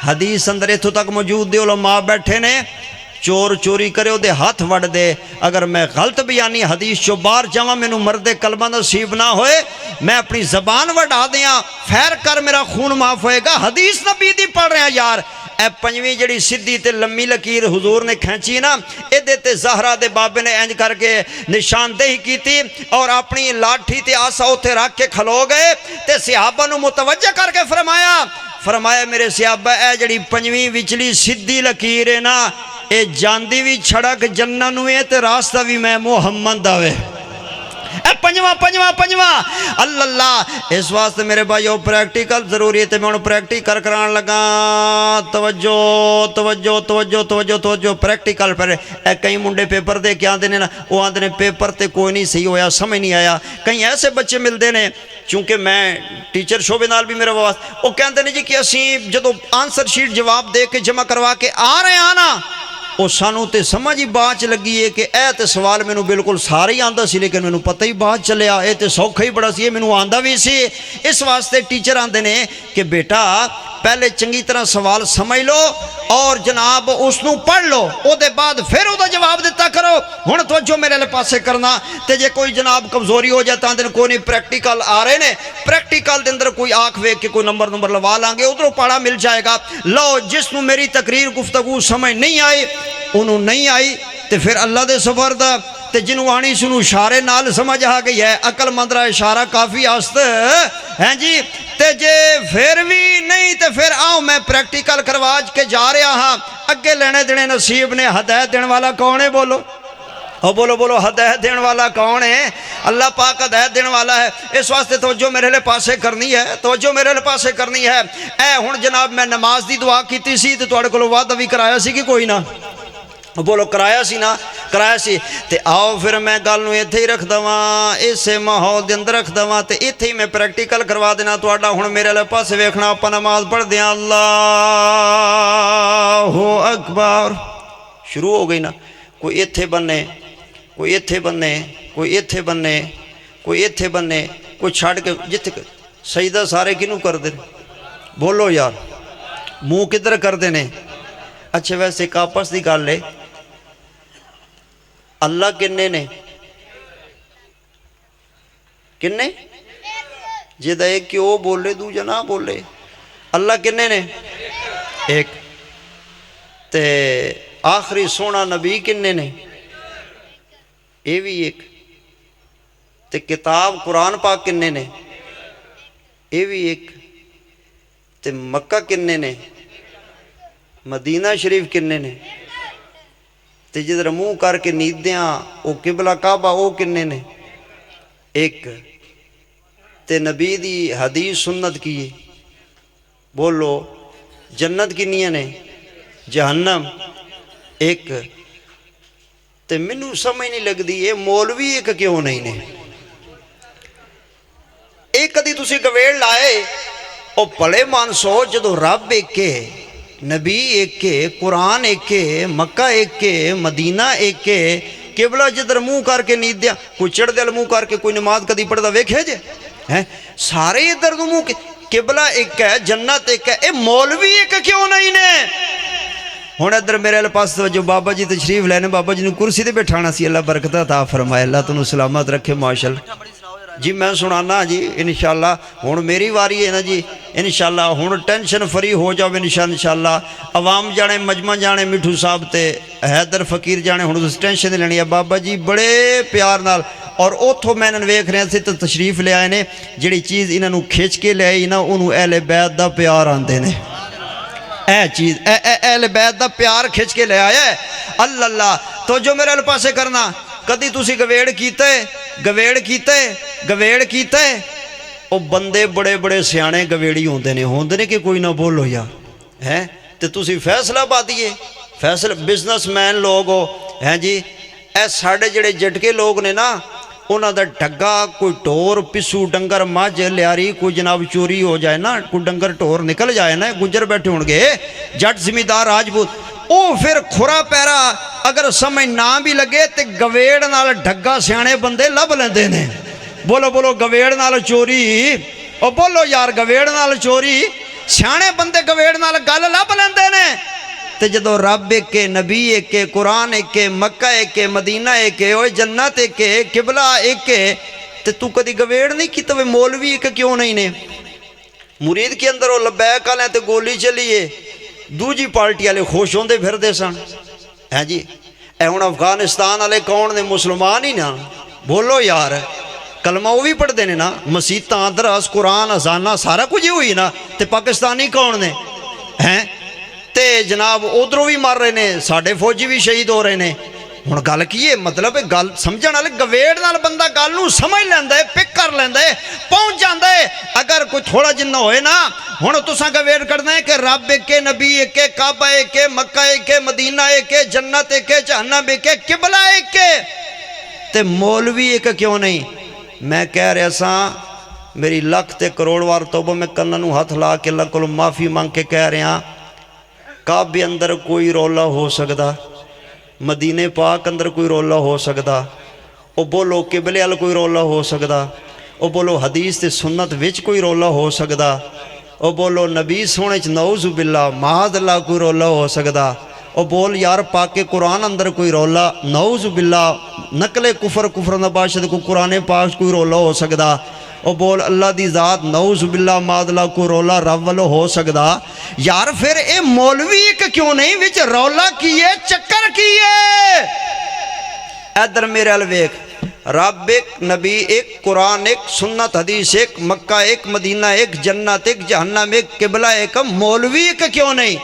हदीस अंदर इथों तक मौजूद दे उलमा बैठे ने, चोर चोरी करे उहदे हाथ वड़ दे। अगर मैं गलत बयानी हदीस चो बाहर जावां, मैनू मरदे कलमा नसीब ना होए, मैं अपनी जबान वढ़ा दियां, फैर कर मेरा खून माफ होएगा। हदीस नबी दी पढ़ रहा यार। ए पंजवीं जड़ी सीधी ते लम्मी लकीर हुजूर ने खींची ना, इहदे ते ज़हरा दे बाबे ने इंज करके निशानदेही की और अपनी लाठी ते आसा उत्थे रख के खलो गए ते सहाबा नूं मुतवज्जा करके फरमाया मेरे सहाबा ए जड़ी पंजवीं विचली सीधी लकीर है ना, ये जांदी भी छड़क जन्नत नूं है ते रास्ता भी मैं मुहम्मद दा वे। पंजवा पंजवा पंजवा अल्लाह। इस वास्ते मेरे भाईओ प्रैक्टिकल जरूरी है, तो मैं प्रैक्टिकल करान लगा। तवज्जो तवज्जो तवज्जो तवज्जो तवज्जो प्रैक्टिकल पर कई मुंडे पेपर दे के आते हैं ना, वो आते हैं पेपर तो कोई नहीं सही होया, समझ नहीं आया। कई ऐसे बच्चे मिलते हैं, चूँकि मैं टीचर शोबे नाल भी मेरा वास, वो कहते हैं जी कि असी जो आंसर शीट जवाब दे के जमा करवा के आ रहे हैं ना, वो सानू तो समझ ही बाद च लगी है कि यह तो सवाल मैनू बिल्कुल सारे ही आंदा सी, लेकिन मैनू पता ही बाद चलिया ये तो सौखा ही बड़ा सी, मैनू आंदा भी सी। इस वास्ते टीचर आते हैं कि बेटा पहले चंगी तरह सवाल समझ लो और जनाब उसनू पढ़ लो, उसके बाद फिर उसका जवाब दिता करो। हुण तवज्जो मेरे वाले पासे करना, तो जे कोई जनाब कमजोरी हो जाए तो कोई नहीं, प्रैक्टिकल आ रहे हैं, प्रैक्टिकल के अंदर कोई आँख वेख के कोई नंबर लवा लांगे, उधरों पाड़ा मिल जाएगा। लो जिसनू मेरी तकरीर गुफ्तगू समझ नहीं आई, उन्होंने नहीं आई तो फिर अल्लाह दे सफरद, तो जिन्हों आनी सुनू इशारे नाल समझ आ गई है, अकलमंद दा इशारा काफ़ी आस्त है जी। तो जे फिर भी नहीं तो फिर आओ मैं प्रैक्टिकल करवा के जा रहा हाँ, अगे लेने देने नसीब ने। हदायत देने वाला कौन है? बोलो और बोलो बोलो, हदायत देने वाला कौन है? अल्लाह पाक हदायत देने वाला है। इस वास्ते तवज्जो मेरे लिए पासे करनी है, तवज्जो मेरे लिए पासे करनी है। ए हुण जनाब मैं नमाज की दुआ की सी तो तुहाडे कोलों वादा भी कराया सी कि कोई ना? बोलो कराया सी ना? कराया सी। ते आओ फिर मैं गल नूं इत्थे ही रख दवां, इसे माहौल दे अंदर रख दवां, ते इत्थे ही मैं प्रैक्टिकल करवा देना तुहाडा। हुण मेरे वाले पासे वेखना, आपां नमाज पढ़दे आं, अल्लाहु अकबर, शुरू हो गई ना। कोई इत्थे बन्ने, कोई इत्थे बन्ने, कोई इत्थे बन्ने, कोई इत्थे बन्ने, कोई छड़ के जिथे सजदा सारे किनू करदे ने? बोलो यार, मुँह किधर करदे ने? अच्छा वैसे एक आपस की गल है, अल्लाह किन्ने ने? किन्ने? जिदा एक कि वो बोले दूजा ना बोले, अल्लाह किन्ने ने? एक। ते आखिरी सोना नबी किन्ने ने? ये भी एक। ते किताब कुरान पाक किन्ने ने? ये भी एक। ते मक्का किन्ने ने? मदीना शरीफ किन्ने ने? ते जिधर मुँह करके नीदियाँ वो किबला काबा वो किन्ने ने? एक। ते नबी दी हदीस सुन्नत की है, बोलो जन्नत किन्नियां ने? जहन्नम एक। ते मैनू समझ नहीं लगती ये मौलवी एक क्यों नहीं ने? एक कदी तुसी गवेड़ लाए ओ भले मानसो, जदों रब एक है, नबी एक के, कुरान एक के, मक्का एक के, मदीना एक के, किबला जिधर मुँह करके नीदिया, कोई चढ़दे मुँह करके कोई नमाज कदी पढ़ता वेखे जे? हैं सारे इधर मुँह के, किबला एक है, जन्नत एक है, ये मौलवी एक क्यों नहीं ने? हुण इधर मेरे वाले पास जो बाबा जी तशरीफ लैने, बाबा जी ने कुर्सी ते बैठाना सी, अल्लाह बरकत अता फरमाए, अल्लाह तुहानू सलामत रखे माशाअल्लाह जी। मैं सुनाना जी इंशाअल्लाह, हुण मेरी वारी है ना जी इंशाअल्लाह। हुण टेंशन फ्री हो जाओ इंशाअल्लाह। अवाम जाने, मजमा जाने, मिठू साहब ते हैदर फकीर जाने, हुण तुसीं टेंशन नहीं लेनी है। बाबा जी बड़े प्यार नाल और उथों मैं इन्हां वेख रहा सी तो तशरीफ ले आए ने, जिहड़ी चीज़ इन्हां नूं खिच के ले आई ना, उहनूं अहले बैत दा प्यार आंदे ने। ए चीज़ अहले बैत दा प्यार खिच के ले आया है। अल्लाह तो जो मेरे वाले पासे करना, कदी तुसी गवेड़ कीते, गवेड़ कीते, गवेड़ कीते? वो बंदे बड़े बड़े सियाने गवेड़ी होंदे ने कि कोई ना बोलो यार, हैं तो तुसी फैसलाबादी है, फैसला बिजनेसमैन लोग हो हैं जी। ए साढ़े जेड़े जटके लोग ने ना, उन्हों का ढग्गा कोई ढोर पिसू डंगर मझ लियारी कोई जनाब चोरी हो जाए ना, कोई डंगर ढोर निकल जाए ना, गुजर बैठे होंगे जट जमींदार राजपूत, वो फिर खुरा पैरा अगर समझ ना भी लगे तो गवेड़ नाल ढग्गा सियाने बंदे लभ लेंदे ने। बोलो बोलो गवेड़ नाल चोरी, ओ बोलो यार गवेड़ नाल चोरी, सियाने बंदे गवेड़ नाल गल लभ लेंदे ने। ते जदों रब एक है, नबी एक है, कुरान एक है, मक्का एक है, मदीना एक है, ओए जन्नत एक है, किबला एक है, ते तू कदी गवेड़ नहीं की? तो मौलवी एक क्यों नहीं ने? मुरीद के अंदर वो लबैक आले ते गोली चली है, दूजी पार्टी वाले खुश होंदे फिरदे सन है जी। ए हुण अफगानिस्तान वाले कौन ने? मुसलमान ही ना। बोलो यार, कलमा वो भी पढ़ते ने ना, मसीतां दरस कुरान अजाना सारा कुछ ही हुई ना। तो पाकिस्तानी कौन ने हैं? ते जनाब उधरों भी मर रहे ने, साढ़े फौजी भी शहीद हो रहे ने। हुण गल की है, मतलब गल समझण वाले गवेड़ नाल बंदा गल नूं समझ लैंदा है, पिक कर लैंदा है, पहुंच जांदा है। अगर कोई थोड़ा जिन्ना होए ना, हुण तुसां गवेड़ करना है कि रब एक है, नबी एक है, काबा एक है, मक्का एक है, मदीना एक है, जन्नत एक है, जहन्नम एक है, किबला एक है, ते मौलवी एक क्यों नहीं? मैं कह रहा सा, मेरी लख ते करोड़ वार तौबा, मैं कन्नां नूं हथ ला के अल्लाह कोलों माफ़ी मंग के कह रहा, काबे अंदर कोई रौला हो सकदा, मदीने पाक अंदर कोई रौला हो सकदा, ओ बोलो किबले अल कोई रौला हो सकदा, ओ बोलो हदीस ते सुन्नत विच कोई रौला हो सकदा, ओ बोलो नबी सोने च नऊज़ बिल्ला माद अल्लाह कोई रौला हो सकदा, ओ बोल यार पाके कुरान अंदर कोई रौला नऊज़ बिल्ला नकले कुफर कुफर नबाशद को कुरान पाक कोई रौला हो सकदा, ओ बोल अल्लाह दी ज़ात नऊज़ बिल्ला मादला को रौला रब वालों हो सकदा। यार फिर ये मौलवी एक क्यों नहीं? विच रौला की है, चक्कर की है? इधर मेरे अल वेख, रब एक, नबी एक, कुरान एक, सुन्नत हदीस एक, मक्का एक, मदीना एक, जन्नत एक, जहन्नम एक, किबला एक, मौलवी एक क्यों नहीं?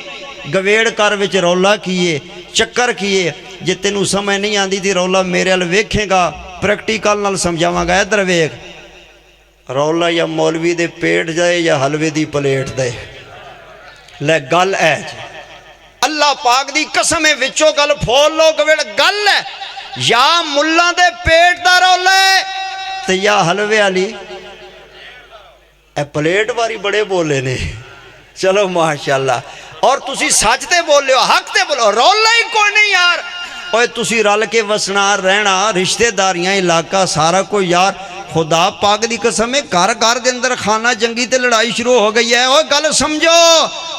गवेड़ कर विच रौला कीए, चक्कर कीए। जे तेनू समझ नहीं आती थी रौला मेरे अल वेखेगा, प्रैक्टिकल नाल समझावांगा। इधर वेख, रौला या मौलवी दे पेट जाए या हलवे दी प्लेट दे। ले गल है अल्लाह पाक दी कसम है, विचों गल फोल लो गवेड़, गल है या मुल्लां दे पेट दा रौला है ते या हलवे वाली। ए प्लेट वारी बड़े बोले ने, चलो माशाअल्लाह। और तुसी सच ते बोले हो, हक ते बोलो, रौला ही कोई नहीं यार। ओए तुसी रल के वसना रहना, रिश्तेदारियां इलाका सारा कोई यार, खुदा पाक दी कसम है घर घर के अंदर खाना जंगी ते लड़ाई शुरू हो गई है। ओए गल समझो,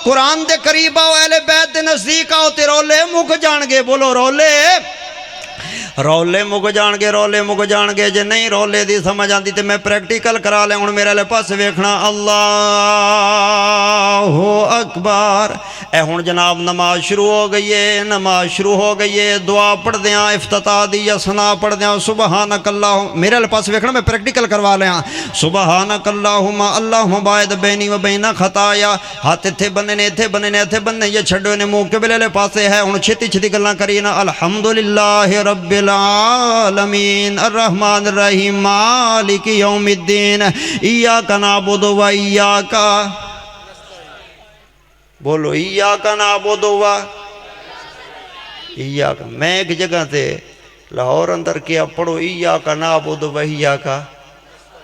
कुरान दे करीब आओ, अहले बैत दे नजदीक आओ ते रौले मुक जाणगे। बोलो रौले, रौले मुक जाणगे, रौले मुक जाणगे। जे नहीं रौले दी समझ आती तो मैं प्रैक्टिकल करा लिया। हुण मेरे वाले पासे वेखना, अल्लाहु अकबर। ए हुण जनाब नमाज शुरू हो गई है, नमाज शुरू हो गई है। दुआ पढ़दे आ, इफ्तिताह दी या सना पढ़दे आ, सुबहानक अल्लाह। मेरे वाले पासे वेखना, मैं प्रैक्टिकल करवा लिया। सुबहानक अल्लाहुम्मा अल्लाहुम्मा बायद बैनी व बैना खताया। हाथ इत्थे बन्ने ने, इत्थे बन्ने ने, इत्थे बन्ने, ये छड्डो ने, मुंह किबले वाले पासे है। हुण छेती छेती गल्लां करिए ना। अल्हम्दुलिल्लाहि रब्बिल आलमीन अर्रहमान अर्रहीम मालिक यौमिद्दीन इय्याका नअबुदु व इय्याका, बोलो इय्याका नअबुदु व इय्याका। मैं एक जगह से लाहौर अंदर क्या पढ़ो, इय्याका नअबुदु व इय्याका।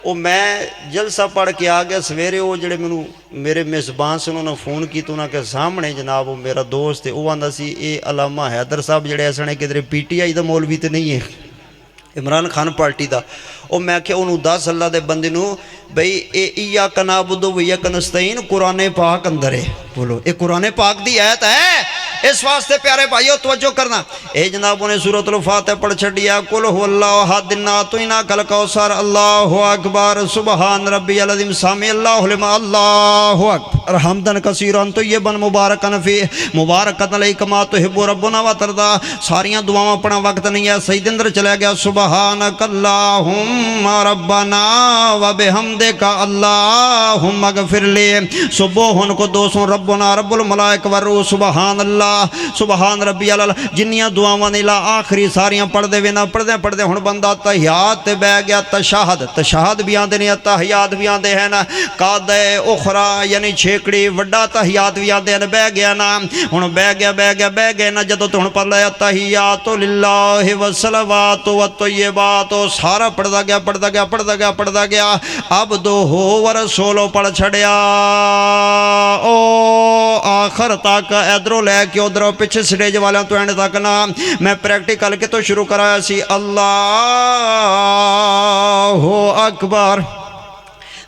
वो मैं जलसा पढ़ के आ गया सवेरे। वो जड़े मैनू मेरे मेज़बान से उन्होंने फ़ोन की तो उन्होंने सामने जनाब वो मेरा दोस्त है, वो आंदा सी ये अलामा हैदर साहब जड़े असने किधरे PTI का मौलवी तो नहीं है, इमरान खान पार्टी का। और मैं क्या उन्होंने 10 अल्लाह के बंदे नू बई ये इय्याका नअबुदु व इय्याका नस्तईन कुरान पाक अंदर है। बोलो ये कुरान पाक की आयत है। इस वास्ते प्यारे भाइयों तवज्जो करना। ए जनाब उन्हें सूरतुल फातिहा पढ़ छड़िया, कुल हुवल्लाहु अहद इन्ना अतैना कल कौसर, अल्लाहु अकबर, सुबहान रब्बियल अज़ीम, सामी अल्लाहु लिमन, अल्लाहु अकबर, हम्दन कसीरन तय्यबन मुबारकन फी, मुबारकन अलैका मा तुहिब्बु रब्बुना व तरदा। सारियां दुआवां पढ़ना वक्त नहीं है, सही अंदर चला गया। सुबहानक अल्लाहुम्मा रब्बना व बिहम्दिका अल्लाहुम्मा गफिरली, सुबहुन कुद्दूसुन रब्बुना रब्बुल मलाइका व रूह, सुबहान अल्लाह, सुबहान रब्बी अल। जिन्नियां दुआवां ने ला आखिरी सारियां पढ़दे वे ना, पढ़दे पढ़दे हुण बंदा तहियात ते बह गया। तशहद, तशहद भी आंदे ने, तहियात भी आंदे हैं ना, कादे उखरा यानी छेकड़ी वड्डा तहियात भी आंदे हैं। बह गया ना, हुण बह गया बह गया बह गए ना। जदों तो हुण पढ़ लिया तहियातु लिल्लाहि व सलवातु व तय्यबातु, सारा पढ़दा गया पढ़दा गया पढ़दा गया पढ़दा गया। अब्दुहु व रसूलुहु पढ़ छड़िया ओ आखिर तक, इधरों लैके उधरों पिछे स्टेज वालों तो एंड तक ना। मैं प्रैक्टिकल के तो शुरू कराया सी, अल्लाहु अकबर।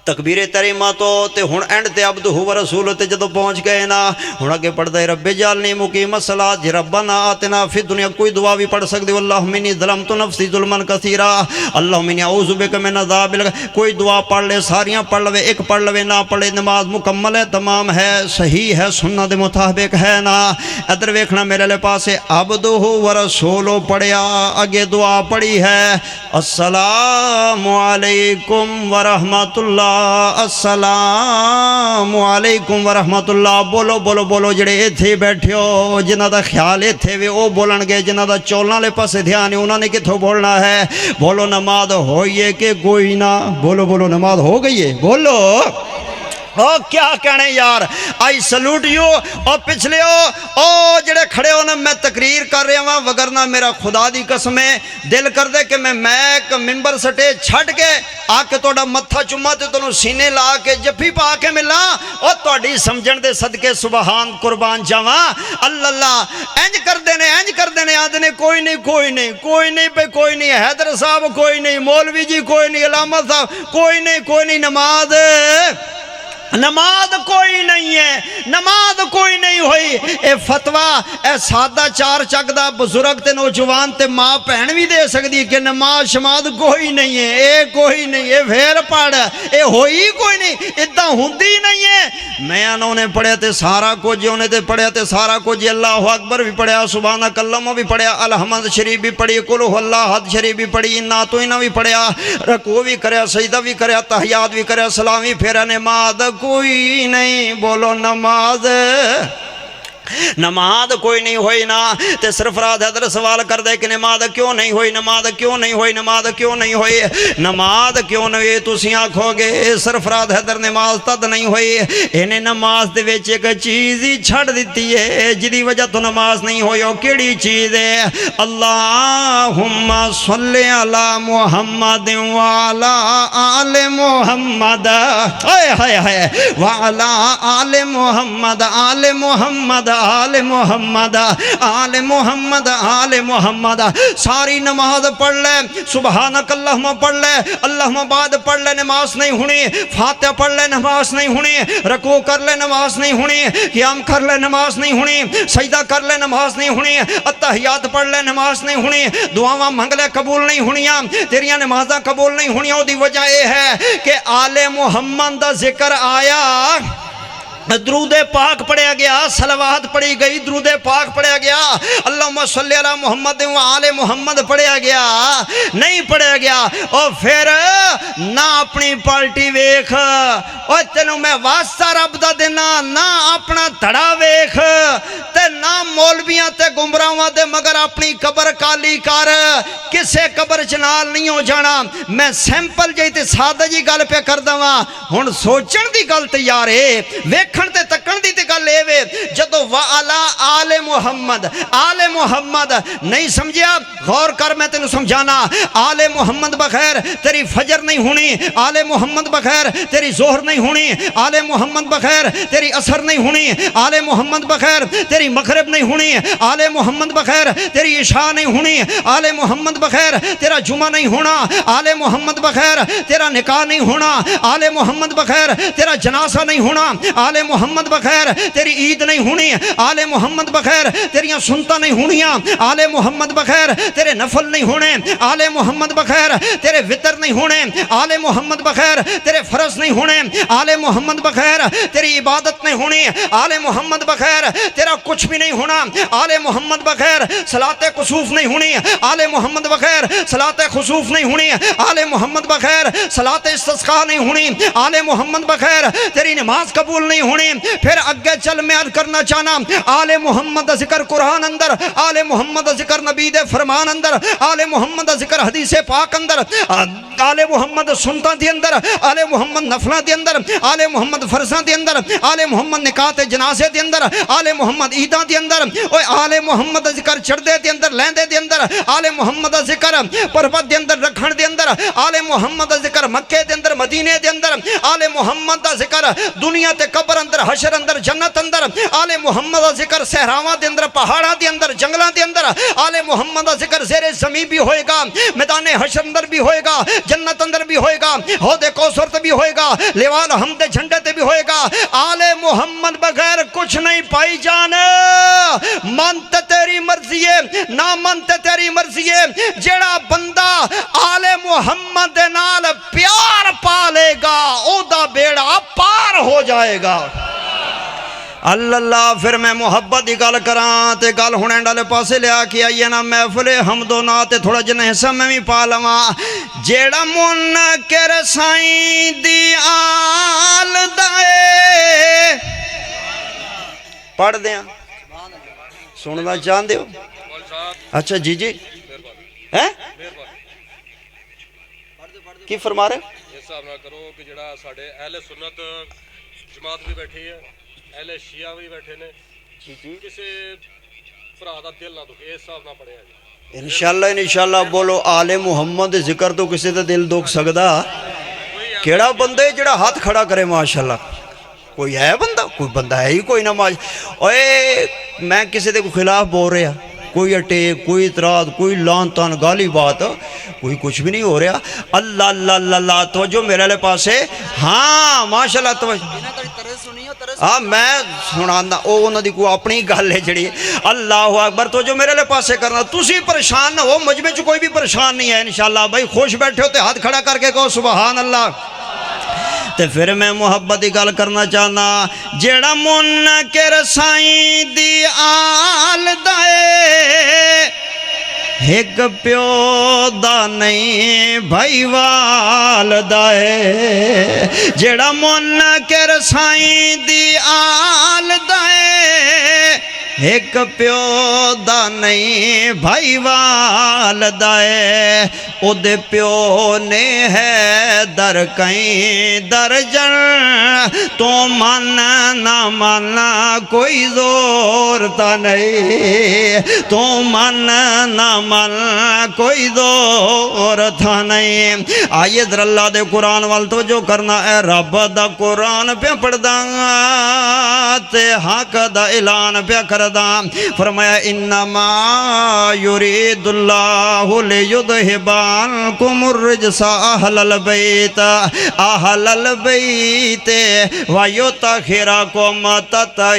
तकबीरे तरीमा तो ते हुण एंड ते अब्दुहु व रसूल ते जदों पहुँच गए ना हुण अगे पढ़दा है रब्बे जालनी मुकीम सलात जी रब्बना आतिना फिद दुनिया। कोई दुआ भी पढ़ सकदे हो अल्लाहुम्मा इन्नी ज़लमतु नफ्सी ज़ुल्मन कसीरा अल्लाहुम्मा इन्नी औज़ु बिका मिन अज़ाबिल। कोई दुआ पढ़ ले, सारियां पढ़ लवे, एक पढ़ लवे ना पढ़े, नमाज मुकम्मल है, तमाम है, सही है, सुन्नत दे मुताबिक है ना। इधर वेखना मेरे ले पासे अब्दुहु व रसूलो पढ़िया, अगे दुआ पढ़ी है अस्सलामु अलैकुम व रहमतुल्लाह, अस्सलामु अलैकुम व रहमतुल्लाह। बोलो बोलो बोलो जेड़े इत्थे बैठे हो जिन्हां दा ख्याल इत्थे वे ओ बोलणगे, जिन्हां दा चौलां वाले पासे ध्यान है उन्होंने कित्थों बोलना है। बोलो नमाज होई है कि कोई ना, बोलो बोलो नमाज हो गई है, बोलो ओ क्या कहने यार। आई सलूट यू और पिछले ओ जेड़े खड़े हो ना, मैं तकरीर कर रहा वहाँ वगरना मेरा खुदा दी कसम है दिल कर दे कि मैं मैक मिंबर सटे छड़ के आके तोड़ा मत्था चुम्मा ते तैनूं सीने ला के जफ्फी पा के मिला और तुहाडी समझण दे सदके सुबहान कुर्बान जावां। अल्लाह इंज करदे ने आदे ने कोई नहीं कोई नहीं कोई नहीं पे कोई नहीं, हैदर साहब कोई नहीं, मौलवी जी कोई नहीं, अलामा साहब कोई नहीं, नमाज कोई नहीं है, नमाज कोई नहीं हुई। ए फतवा ए सादा चार चकदा बुजुर्ग ते नौजवान ते माँ भैन भी दे सकती कि नमाज शमाज कोई नहीं है, ए कोई नहीं है, फिर पढ़ ए होई कोई नहीं, इदा हुंदी नहीं है। मैं उन्होंने पढ़िया तो सारा कुछ, उन्हें तो पढ़िया तो सारा कुछ, अल्लाह अकबर भी पढ़िया, सुबहान कल्लम भी पढ़िया, अलहमद शरीफ भी पढ़ी, कुल अल्लाह हद शरीफ भी पढ़ी, इन्ना तो इन्ना भी पढ़िया, रकू भी करया, सजदा भी करया, तहियात भी करया, सलाम भी फेरा, नमाज कोई नहीं। बोलो नमाज कोई नहीं हुई ना। ते सरफराज हैदर सवाल कर दे कि नमाज क्यों नहीं हुई, नमाज क्यों नहीं हुई, नमाज क्यों नहीं हुई, नमाज क्यों नहीं हुई। तुसीं आखोगे सरफराज हैदर नमाज तद नहीं हुई, इन्हें नमाज दे विच एक चीज़ ही छड़ दी है जिदी वजह तो नमाज नहीं हुई। वो किहड़ी चीज़ है? अल्लाहुम्मा सल्लि अला मुहम्मद व अला आले मुहम्मद, हाय हाय हाय, व अला आले मुहम्मद, आले मुहम्मद, आले मोहम्मद, आले मोहम्मद, आले मोहम्मद। सारी नमाज पढ़ ले, सुबहानक अल्लाहुम्मा पढ़ ले, अल्लाहुम्मा बाद पढ़ ले, नमाज नहीं हुई, फातिहा पढ़ ले, नमाज नहीं हुई, रकू कर ले, नमाज नहीं हुई, क़ियाम कर ले, नमाज नहीं हुई, सजदा कर ले, नमाज नहीं हुई, अत्तहियात पढ़ ले, नमाज नहीं हुई, दुआवां मंग ले, कबूल नहीं हुणियां, तेरियां नमाज़ां कबूल नहीं हुणियां। ओदी वजह यह है कि आले मुहम्मद दा जिक्र आया, दरूदे पाक पढ़िया गया, सलवात पढ़ी गई, दरूदे पाक पढ़िया गया, अल्लाहुम्मा सल्ली अला मुहम्मद व आले मुहम्मद पढ़िया गया, नहीं पढ़िया गया। और फिर ना अपनी पार्टी वेख, और तेनों मैं वास्ता रब दा देना, ना अपना धड़ा वेख, ते ना मौलवियां ते गुमराहां दे मगर अपनी कबर काली कर, किसे कबर च नाल नहीं हो जाना। मैं सैंपल जी ते सादा जी गल पे कर दवा, हुण सोचण दी गल ते यार वेख ते तकन दी ते गल ए वे, जदों व अला आले मुहम्मद नहीं समझिया, गौर कर मैं तेनू समझाना। आले मुहम्मद बगैर तेरी फजर नहीं होनी, आले मुहम्मद बगैर तेरी जोहर नहीं होनी, आले मुहम्मद बगैर तेरी असर नहीं होनी, आले मुहम्मद बगैर तेरी मगरिब नहीं होनी, आले मुहम्मद बगैर तेरी इशा नहीं होनी, आले मुहम्मद बगैर तेरा जुमा नहीं होना, आले मुहम्मद बगैर तेरा निकाह नहीं होना, आले मुहम्मद बगैर तेरा जनासा नहीं होना, आले मुहम्मद बगैर तेरी ईद नहीं होनी, आले मुहम्मद बगैर तेरियां सुन्नतां नहीं होनियां, आले मुहम्मद बगैर तेरे नफल नहीं होने, आले मुहम्मद बगैर तेरे वितर नहीं होने, आले मुहम्मद बगैर तेरे फर्ज नहीं होने, आले मुहम्मद बगैर तेरी इबादत नहीं होनी, आले मुहम्मद बगैर तेरा कुछ भी नहीं होना, आले मुहम्मद बगैर सलाते कुसूफ नहीं होनी, आले मुहम्मद बगैर सलाते खुसूफ नहीं होनी, आले मुहम्मद बगैर सलाते इस्तिस्का नहीं होनी, आले मुहम्मद बगैर तेरी नमाज कबूल नहीं होनी। फिर अगे चल मैं अर्ज करना चाहना, आले मुहम्मद दा जिक्र कुरान अंदर, आले मुहम्मद दा जिक्र नबी दे फरमान अंदर, आले मुहम्मद दा जिक्र हदीसे पाक अंदर, आले मुहम्मद सुन्नतां दे अंदर, आले मुहम्मद नफलां दे अंदर, आले मुहम्मद फर्जां दे अंदर, आले मुहम्मद निकाह ते जनाजे दे अंदर, आले मुहम्मद ईदां दे अंदर, ओए आले मुहम्मद दा जिक्र चढ़दे दे अंदर लैंदे दे अंदर, आले मुहम्मद दा जिक्र पर्वत दे अंदर रखण दे अंदर, आले मुहम्मद दा जिक्र मक्के दे अंदर मदीने दे अंदर, आले मुहम्मद दा जिक्र दुनिया ते कब्र अंदर हशर अंदर जन्नत अंदर, आले मुहम्मद दा जिक्र सहरावां दे अंदर पहाड़ां दे अंदर जंगलां दे अंदर, आले मुहम्मद दा जिक्र ज़ेरे ज़मीन भी होएगा, मैदान हशर अंदर भी होएगा, जन्नत अंदर भी होएगा, हौदे कौसर ते भी होएगा, लेवाल हमदे झंडे ते भी होएगा। आले मुहम्मद बगैर कुछ नहीं पाई जान। मन ते तेरी मर्जी है, ना मन ते तेरी मर्जी है। जेड़ा बंदा आले मुहम्मद दे नाल प्यार पालेगा ओदा बेड़ा पार हो जाएगा। अल्लाह फिर मैं मुहब्बत की गल करा तो गल हुण एंड वाले पासे लिया के आइए ना महफिल हमदो ना ते थोड़ा जिन्ना हिस्सा मैं भी पा लवा। जेड़ा मुनकर साईं दी आल दाए पढ़ दिया सुनना चाहते हो? अच्छा जी जी हैं की फरमा रहे? हिसाब ना करो कि जड़ा साडे अहले सुन्नत जमात भी बैठी है, अहले शिया भी बैठे ने, किसी भरा दा दिल ना दुखे, इस हिसाब ना पढ़िया जी। इंशाअल्लाह इंशाअल्लाह बोलो आले मुहम्मद दे जिक्र तो किसी दा दिल दुख सकदा? केड़ा बंदा है जेड़ा हाथ खड़ा करे? माशाअल्लाह कोई है बंदा? कोई बंदा है ही कोई ना। ओए मैं किसी दे खिलाफ बोल रहा, कोई अटैक, कोई इतराज, कोई लान तान गाली बात, कोई कुछ भी नहीं हो रहा। अल्लाह अल्लाह अल्लाह तवज्जो मेरे वाले पासे। हाँ माशाअल्लाह तवज्जो। हाँ मैं सुनाना वो उन्होंने कोई अपनी गल है जी। अल्लाह अकबर तो जो मेरे लिए पासे करना। तुसी परेशान ना हो, मजमे च कोई भी परेशान नहीं है इंशाअल्लाह। भाई खुश बैठे हो तो हाथ खड़ा करके कहो सुभान अल्लाह। ते फिर मैं मुहब्बत की गल करना चाहना। जेड़ा मुनकर साईं दी आल दाए एक प्यो दा नहीं भाई वाल दाए। जेड़ा मुनकर साईं दी आल दाए एक प्यो दा नहीं भाई वाल दाए। ओदे प्यो ने है दर कई दर्जन, तो मन ना मन कोई जोर ता नहीं, तो मन ना मन कोई जोर था नहीं। आइए इधर अल्लाह दे कुरान वाल तवज्जो करना है। रब दा कुरान पे पढ़दा ते हक दा ऐलान पे करदा। फरमाया इन्नमा युरीदुल्लाहु लियुदहिबानकुमुर रिजसा अहलल बैत व युतहिरकुम तत्हीरा।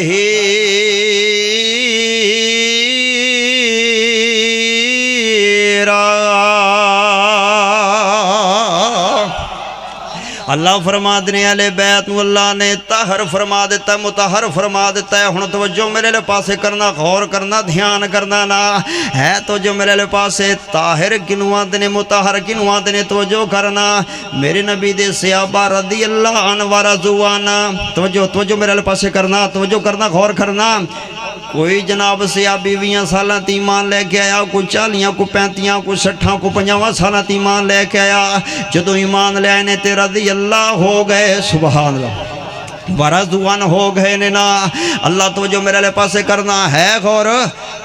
अल्लाह फरमा देने वाले बैत अल्लाह ने ताहर फरमा दिता, मुताहर फरमा दिता है। हुण तवज्जो मेरे ले पासे करना, गौर करना, ध्यान करना ना है। तो जो मेरे ले पासे ताहिर किनू आंदे ने, मुताहर किनू आंदे ने, तवज्जो करना। मेरे नबी दे सहाबा रज़ी अल्लाह अन्हु व रज़ू अन्हु। तवज्जो मेरे ले पासे करना, तवज्जो करना, गौर करना। कोई जनाब सियाबी 20 साल ईमान लैके आया, कोई 40, कोई 35, कोई 60, कोई 50 साल ईमान लैके आया। जदों ईमान ले आए ने ते रज़ी अल्लाह हो गए, सुभान अल्लाह वरज़ुअन हो गए ने ना। अल्लाह तो जो मेरे पासे करना है गौर।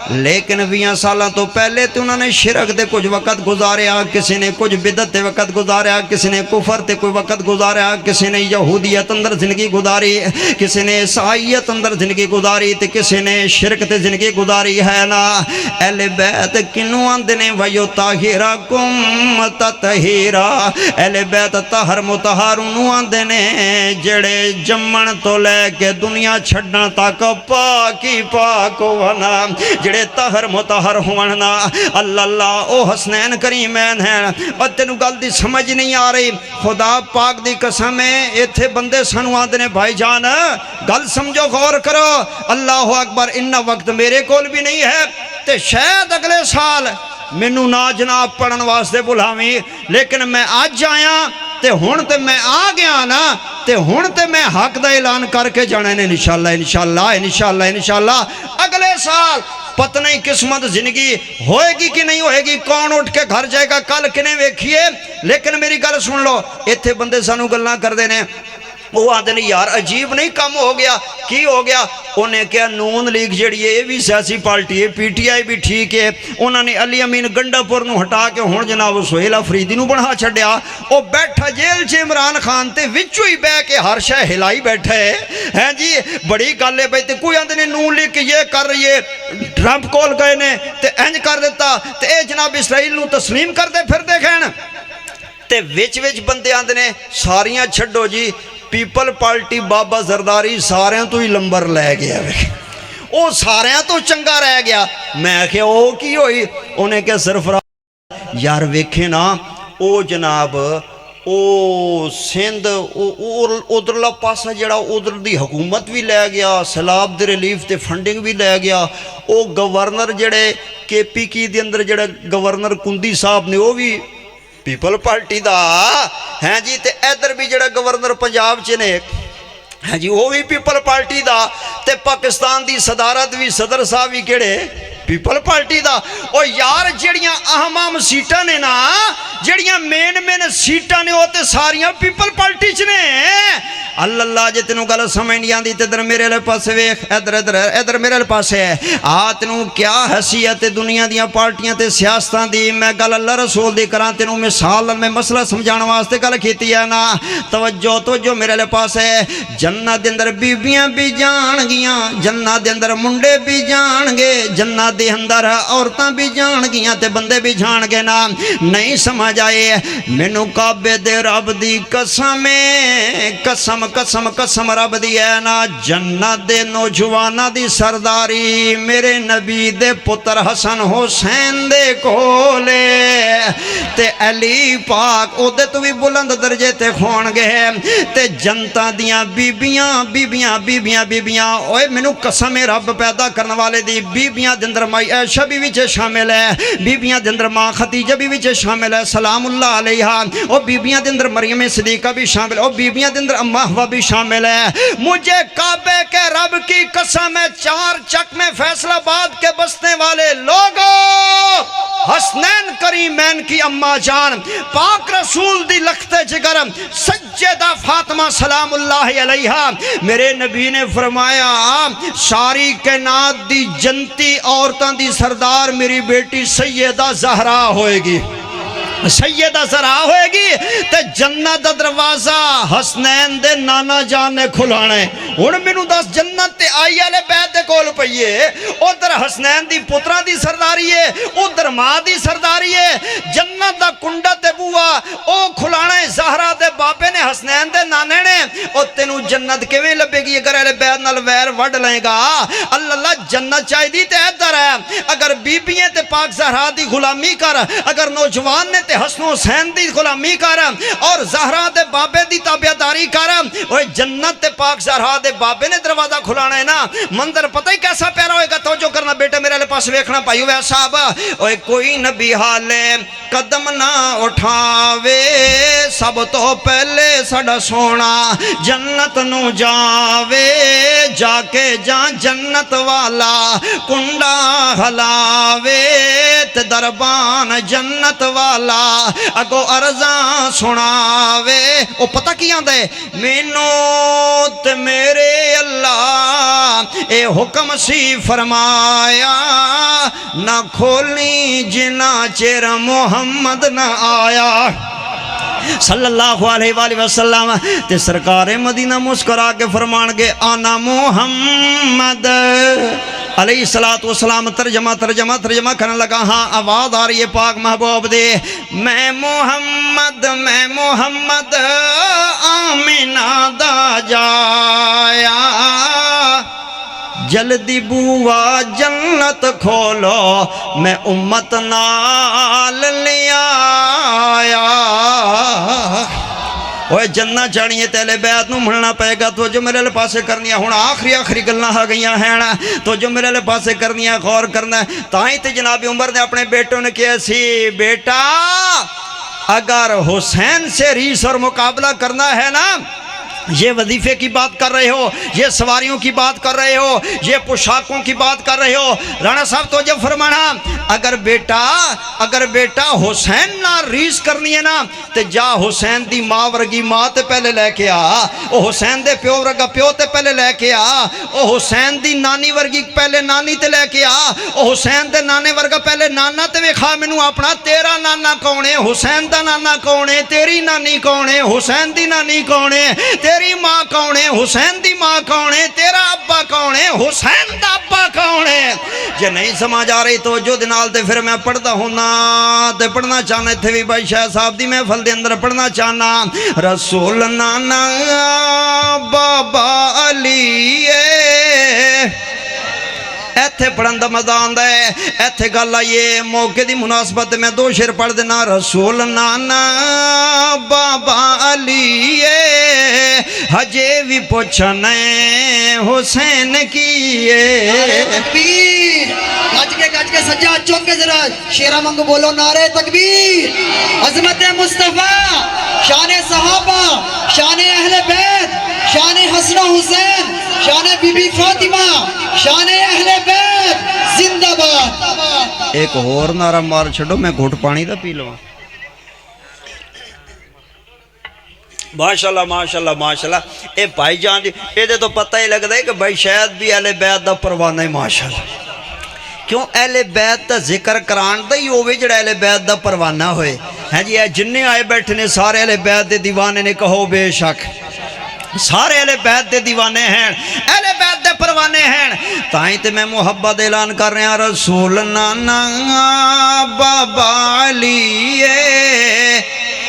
लेकिन 20 साल तो पहले तो उन्होंने शिरक दे कुछ वक़्त गुजारिया, किसी ने कुछ बिदत दे वक़्त गुजारिया, किसी ने कुफर ते कोई वक़्त गुजारिया, किसी ने यहूदियत अंदर ज़िंदगी गुजारी, किसी ने ईसाईयत अंदर ज़िंदगी गुजारी, तो किसी ने शिरक ते ज़िंदगी गुजारी है ना। अहले बैत किनू आंदे ने वयुताहिरकुम तत्हीरा। अहले बैत ताहर मुताहर उन्हू आंदे ने जेड़े जम्मण तो लैके दुनिया छड्डण तक पाक ही पाक होवना, जेड़े ताहर मुताहर होवन ना। अल्लाह अल्लाह ओ हसनैन करीमैन है। और तेनू गल दी समझ नहीं आ रही, खुदा पाक दी कसम है। इत्थे बंदे सानू आंदे ने भाईजान गल समझो, गौर करो। अल्लाह अकबर। इन्ना वक्त मेरे कोल भी नहीं है, ते शायद अगले साल मैनू ना जनाब पढ़न वास्ते बुलावी, लेकिन मैं अज आया ते हुण ते मैं आ गया ना, ते हुण ते मैं हक दा ऐलान करके जाने ने इंशाअल्लाह इंशाअल्लाह इंशाअल्लाह इंशाअल्लाह। अगले साल पता नहीं किस्मत जिंदगी होएगी कि नहीं होएगी, कौन उठ के घर जाएगा कल किने वेखिए। लेकिन मेरी गल सुन लो, इत्थे बंदे सानू गल्लां करदे ने, वो आते नहीं यार अजीब नहीं कम हो गया, की हो गया? उन्हें क्या नून लीग जी है, ये भी सियासी पार्टी है, PTI भी ठीक है। उन्होंने अली अमीन गंडापुर नूं हटा के हुण जनाब सुहेल अफरीदी नूं बना छड्या। वो बैठा जेल च इमरान खान ते विचों ही बह के हर शह हिलाई बैठा है जी। बड़ी गल है भाई। तो कोई आंदे ने नून लीग ये कर रही है, ट्रंप कोल गए ने ते इंज कर दिता, ते जनाब इसराइल नूं तस्लीम करते फिरदे खैन। ते विच विच बंदे आंदे ने सारियां छड्डो जी, पीपल पार्टी बाबा जरदारी सारियां तो ही लंबर लै गया वे, वो सारियां तो चंगा रह गया। मैं आख्या ओ की होई? उन्हें क्या सरफराज यार वेखे ना ओ जनाब ओ सिंध उधरला पासा जड़ा उधर दी हुकूमत भी लै गया, सैलाब दे रिलीफ ते फंडिंग भी लै गया। ओ गवर्नर जड़े KPK दे अंदर जड़े गवर्नर कुंदी साहब ने वो भी पीपल पार्टी दा है जी। ते इधर भी जड़ा गवर्नर पंजाब च ने है जी वो भी पीपल पार्टी दा। ते पाकिस्तान दी सदारत भी सदर साहब भी केड़े पीपल पार्टी दा। और यार जड़ियां अहम सीटां ने ना, जड़ियां मेन सीटां ने वो ते सारियां पीपल पार्टी च ने। अल्लाह जे तेनों गल समझ नहीं आती तो इधर मेरे वाले पासे वेख, इधर इधर इधर मेरे वाले पासे है। तेनों क्या हैसियत है दुनिया दियां पार्टियां ते सियासतां दी। मैं गल अल्लाह रसूल दी करा, तेनों मिसाल मैं मसला समझाने वास्ते गल कीती है ना। तवज्जो तवज्जो मेरे वाले पासे। जन्नत दे अंदर बीबियां भी जाणगियां, जन्नत दे अंदर मुंडे भी जाणगे, जन्नत दे अंदर औरतां भी जाणगियां ते बंदे भी जाणगे ना। नहीं समझ आए मैनू काबे दे रब दी कसम कसम कसम कसम रब दी है ना। जन्नत दे नौजवाना दी सरदारी मेरे नबी दे पुत्र हसन हुसैन दे कोले ते अली पाक ओदे तो भी बुलंद दर्जे ते होणगे। ते जनता दियां बीबियां बीबियां बीबियां बीबियां ओए मैनू कसम है रब पैदा करने वाले दी। बीबियां दे अंदर माई ऐशा भी विच शामिल है, बीबियां दे अंदर मां खदीजा भी विच शामिल है सलामुल्लाह अलैहा। ओ बीबियां दे अंदर मरियम सिद्दीका भी शामिल, ओ बीबियां दे अंदर अम्मा हवा भी शामिल है। मुझे काबे के रब की कसम है, 4 चक में फैसलाबाद के बसने वाले लोगों, हसनैन करीमैन की अम्मा जान पाक रसूल दी लखते जिगर सज्जदा फातिमा सलामुल्लाह अलैहा, मेरे नबी ने फरमाया सारी कायनात दी जनती औरतां दी सरदार मेरी बेटी सैयदा ज़हरा होएगी, सैयदा ज़हरा होएगी। ते जन्नत दा दरवाजा हसनैन दे नाना जान ने खुलाना है। हुण मैनू दस जन्नत ते आई वाले बैत दे कोल पईए, उधर हसनैन दी पुत्रा दी सरदारी है, उधर मां दी सरदारी है। जन्नत दा कुंडा ते बूआ ओ खुलाना है ज़हरा दे बाबे ने, हसनैन दे नाने ने। ओ तेनू जन्नत किवें लभेगी अगर वाले बैत नाल वैर वड लेगा? अल्लाह जन्नत चाहिदी ते इधर है। अगर बीबियां ते पाक ज़हरा दी गुलामी कर, अगर नौजवान ने हसन हुसैन दी गुलामी कर और ज़हरा दे बाबे दी ताबेदारी कर, ओए जन्नत ते पाक ज़हरा दे बाबे ने दरवाजा खुलाना है ना। मंजर पता ही कैसा प्यारा होएगा। तवज्जो करना बेटे मेरे वाले पास वेखना भाई वैस साहब। ओए कोई नबी हाले कदम ना उठावे, सब तो पहले साडा सोना जन्नत नू जावे, जाके जा जन्नत वाला कुंडा हलावे, ते दरबान जन्नत वाला अगो अर्जा सुनावे। ओ पता की आंदा है मैनू ते मेरे अल्लाह ए हुक्म सी फरमाया, ना खोली जिना चेर मोहम्मद ना आया सल्लल्लाहु अलैहि वसल्लम। ते सरकारे मदीना मुस्कुरा के फरमानगे आना मोहम्मद अलैहि सलातु वसलाम। तर्जमा तर्जमा तर्जमा करने लगा। हाँ आवाज़ आ रही है पाक महबूब दे, मैं मोहम्मद आमिना दा जाया, जल्दी बुआ जन्नत खोलो मैं उम्मत नाल ले आया। ओए जन्नत जानी है तेले बैत नूं मनना पेगा। तो जो मेरे पासे करनिया हुण आखिरी गल्लां आ गईयां हैं, तो जो मेरे पासे करनिया गौर करना। ताई ते जनाब उमर ने अपने बेटों ने कहा सी बेटा अगर हुसैन से रीस और मुकाबला करना है ना, ये वजीफे की बात कर रहे हो, ये सवारियों की बात कर रहे हो, ये पोशाकों की बात कर रहे हो, राणा साहब तो जब फरमाना अगर बेटा हुसैन ना रीस करनी है ना, तो जा हुसैन दी माँ वर्गी माँ ते पहले लेके आ, ओ हुसैन दे प्यो वर्गा प्यो ते पहले लेके आ, ओ हुसैन दी नानी वर्गी पहले नानी ते लेके आ, ओ हुसैन दे नाने वर्गा पहले नाना ते वेखा मैनू अपना, तेरा नाना कौन है, हुसैन दा नाना कौन है, तेरी नानी कौन है, हुसैन दी नानी कौन है, तेरी माँ कौन है? हुसैन दी माँ कौन है? तेरा अब्बा कौन है? हुसैन दा अब्बा कौन है? जे नहीं समझ आ रही तो जो दिनाल ते फिर मैं पढ़दा होना ते पढ़ना चाहना इत्थे भी भाई शाह साहब दी महफिल दे अंदर पढ़ना चाहना रसूल नाना बाबा अली इत्थे पढ़न का मजा आता है। इत्थे गल आई है मौके की मुनासबत मैं दो शेर पढ़ देना रसूल नाना बाबा अली हजे भी पुछने हुसैन की गज के सज्जा चौक के जरा शेरा मंगो बोलो नारे तकबीर अजमत मुस्तफा शान सहाबा शान अहले बैत शान हसन हुसैन शान बीबी फातिमा शान अहले बैत जिंदाबाद। एक होर नारा मार छो मैं घुट पानी का पी लवा। माशाल्लाह माशाल्लाह माशाल्लाह ये भाईजान ये तो पता ही लगता है कि भाई शायद भी अहले बैत का परवाना है माशाल्लाह। क्यों अहले बैत का जिक्र करान का ही होवे जिहड़ा अहले बैत का परवाना होए है जी। जिन्ने आए बैठे ने सारे अहले बैत के दीवाने ने कहो बेशक सारे अहले बैत के दीवाने हैं अहले बैत के परवाने हैं। ताई ते मैं मुहब्बत ऐलान कर रहा रसूल नाना बाबा अली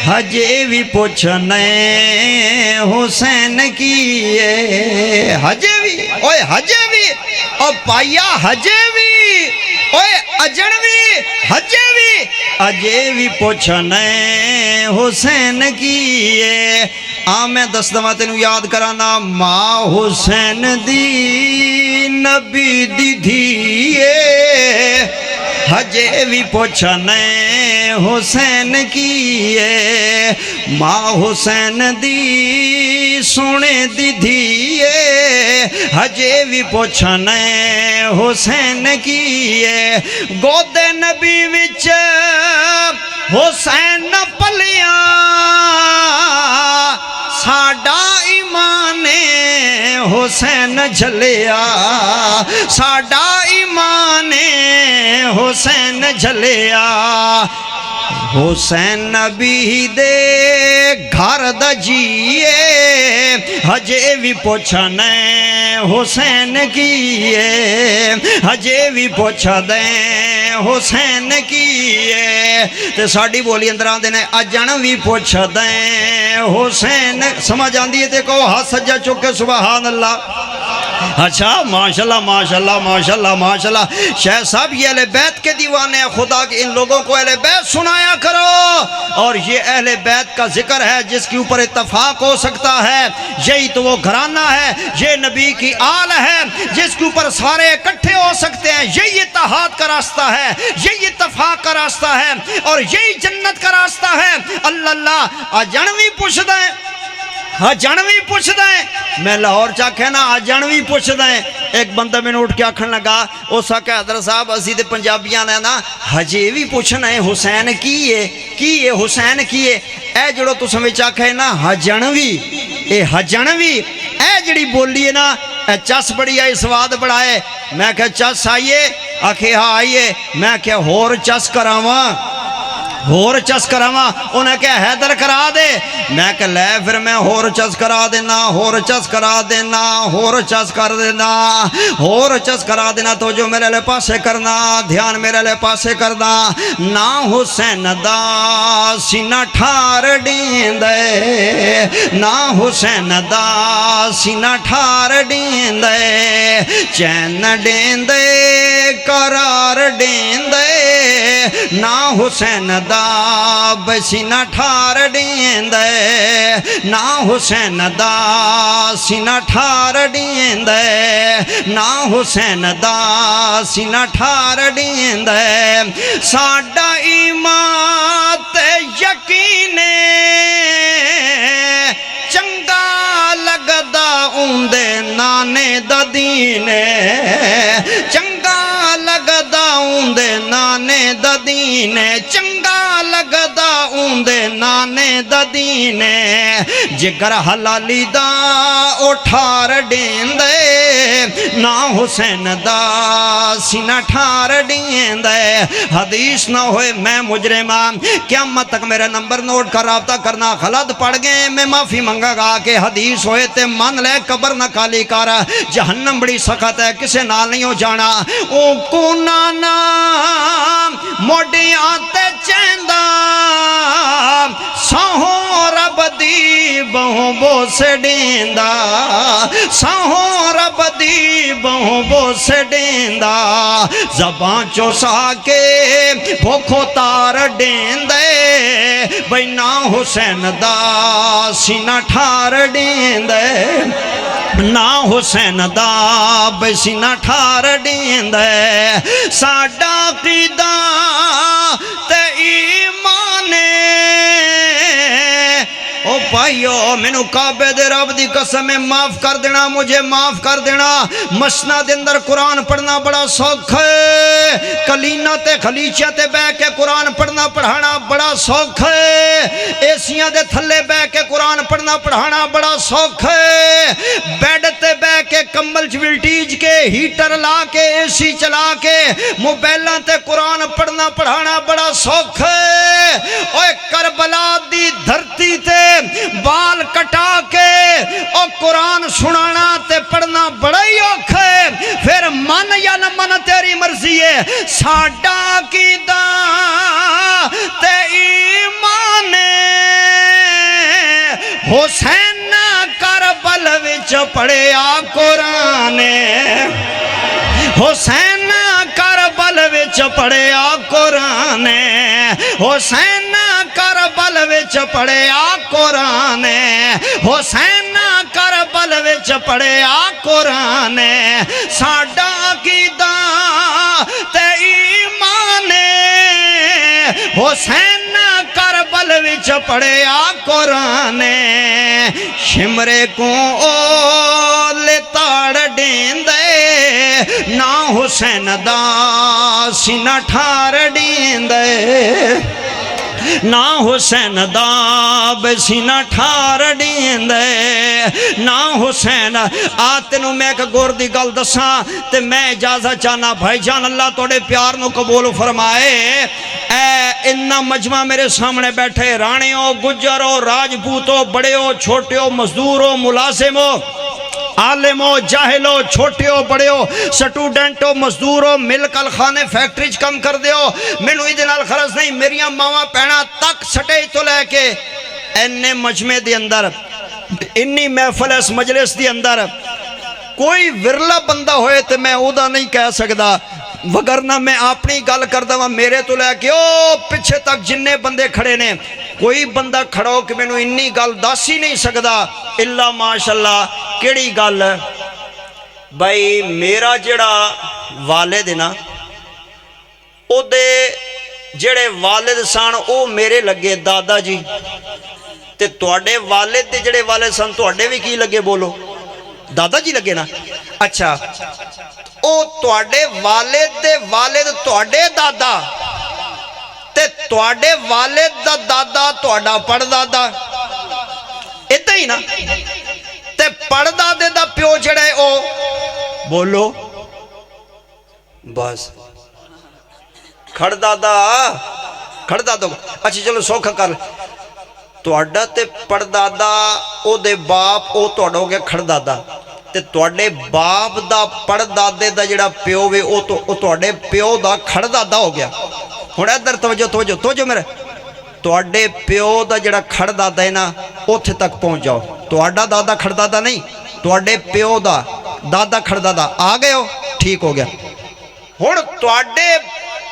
हजे भी पुछने हुसैन की हजे भी ओए हजे भी ओ पाइया हजे भी ओए अजनवी हजे भी अजे भी पुछने हुसैन की आ मैं दस दवा तेन याद कराना माँ हुसैन दी नबी दी धी हजे भी पुछने हुसैन की माँ हुसैन दी सोने दी धी हजे भी पुछने हुसैन की गोदे नबी विच हुसैन पलिया साडा ईमान हुसैन झलिया साडा ईमान हुसैन झलिया हुसैन नबी दे घर दा जीए हजे भी पुछने हुसैन की हजे भी पुछदे हुसैन की ते साड़ी बोली अंदर आंदे ने अजन भी पुछदे हुसैन समझ आंदी है ते को हाथ सज्जा चुक के सुभान अल्लाह। अच्छा माशाल्लाह माशाल्लाह माशाल्लाह माशाल्लाह शाह साहब ये अहले बैत के दीवाने हैं खुदा के इन लोगों को अहले बैत सुनाया करो। और ये अहले बैत का जिक्र है जिसके ऊपर इत्तफाक हो सकता है यही तो वो घराना है ये नबी की आल है जिसके ऊपर सारे इकट्ठे हो सकते हैं यही इत्तेहाद का रास्ता है यही इत्तफाक का रास्ता है और यही जन्नत का रास्ता है। अल्लाह अजन भी पुछदा है अजन भी पुछदा है मैं लाहौर चाख्या ना अजन भी पुछदा है। एक बंदा मैंने उठ के आखन लगा उस आख्या हजरत साहब असी तो पंजाबियां ने ना हजे भी पुछना है हुसैन की है हुसैन की है ए जड़ो तुस विच आखे ना हजनवी ए हजनवी ए जड़ी बोली है ना चस बड़ी आई स्वाद बड़ा है। मैं क्या चस आइए आखे हाँ आइए मैं क्या होर चस करावा होर चस करावा उन्हें क्या हैदर करा दे मैं क्या लै फिर मैं होर चस करा देना होर चस करा देना होर चस कर देना होर चस करा देना तो जो मेरे ले पासे करना ध्यान मेरे ले पासे करना ना हुसैन दा सीना ठार डींदे ना हुसैन दा सीना ठार डींदे चैन डींदे करार डींदे ना हुसैन दा सीना ठार डींदे ना हुसैन दा सीना ठार डींदे ना हुसैन दा सीना ठार डींदे साडा ईमान ते यकीने चंगा लगदा उंदे नाने दा दीने चंगा लगदा उंदे नाने दा दीने चंगा लगदा दे नाने ददीने जिगर हलाली दा उठार डेंदे ना हुसैन दा सीना ठार डेंदे हदीस ना होए मैं मुजरिमा क़यामत तक मेरा नंबर नोट कर राब्ता करना गलत पड़ गए मैं माफ़ी मंगागा के हदीस होए ते मन ले कबर न खाली कर जहन्नम बड़ी सख्त है किसे नाल नहीं हो जाना ओ कोना ना मोडियां ते चैंदा सहो रब दी बहु बोस डेंदा सहो रब दी बहु बोस डेंदा ज़बां चो साके भूखो तार डेंदे बई ना हुसैन दा सीना ठार डेंदे ना हुसैन दा बई सीना ठार डेंदे साडा कीदा ते ईमाने ओ भाइयो मैनू काबे दे रब दी कसम है माफ कर देना मुझे माफ कर देना मसना दे अंदर कुरान पढ़ना बड़ा सौखा है कलीना ते खलीचा ते बह के कुरान पढ़ना पढ़ाना बड़ा सौखा है एसियां दे थल्ले बह के कुरान पढ़ना पढ़ाना बड़ा सौखा है बेड ते बह के कंबल च विल्टीज के हीटर ला के एसी चला के मोबाइलां ते कुरान पढ़ना पढ़ाना बड़ा सौखा है ओए करबला दी धरती ते बाल कटा के और कुरान सुनाना ते पढ़ना बड़ा ही औखा है फिर मन या न मन तेरी मर्जी है साडा कीदा ते ईमान हुसैन करबल विच पढ़िया कुरान हुसैन करबल विच पढ़िया कुरान हुसैन करबल विच पढ़िया कुरान हुसैन करबल विच पढ़िया कुरान साडा कीदा ते ईमान हुसैन करबल विच पढ़िया कुरान शिमरे को ओले ताड़ डेंदे ना हुसैन दा सीना ठार डेंदे ना हुसैन दा सीना ठार डेंदे ना हुसैन आ तेनू मैं एक गुर दी गल दसा ते मैं इजाजत चाहना भाईजान अल्लाह तोड़े प्यार नू कबूल फरमाए इन्ना मजमा मेरे सामने बैठे राणियों गुजरो राजपूतो बड़े छोटे मजदूरो मुलाजिमो आलिमो जाहिलो छोटे हो बड़े हो स्टूडेंटो मजदूरो मिल कल खाने फैक्ट्री च कम कर दियो मैनू इहदे नाल खरज नहीं मेरिया मावा भैणा तक सटे तो लैके इन्ने मजमे दे अंदर इन्नी महफल इस मजलिस दे अंदर कोई विरला बंदा होए तो मैं उहदा नहीं कह सकदा वगरना मैं अपनी गल करदा वां मेरे तो लैके ओ पिछे तक जिन्ने बंदे खड़े ने कोई बंदा खड़ा हो कि मैनू इन्नी गल दस ही नहीं सकदा इल्ला माशाअल्लाह केड़ी गल भाई मेरा जेड़ा वालिद है ना ओदे जेड़े वालिद सन ओ मेरे लगे दादा जी ते तुहाडे वालिद ते जेड़े वालिद सन तुहाडे भी की लगे बोलो दादा जी लगे ना अच्छा ओ तुहाडे वालिद दे वालिद तुहाडे दादा ते तुहाडे वालिद दा दादा तुहाडा पड़दादा इदां ही ना ते पड़दादे दा प्यो जड़ा है ओ बोलो बस खड़दादा अच्छा चलो सौखा कर तुहाडा ते पड़दादा ओदे बाप ओ तुहाडा हो गया खड़दादा ते तुहाडे बाप दा पड़दादे दा जिहड़ा प्यो वे ओ तो तुहाडे प्यो दा खड़दादा हो गया हुण इधर तवज्जो मेरे तुहाडे प्यो दा जिहड़ा खड़दादा है ना उत्थे तक पहुंच जाओ तुहाडा दादा खड़दादा नहीं तुहाडे प्यो दा दादा खड़दादा आ गए हो ठीक हो गया हुण तुहाडे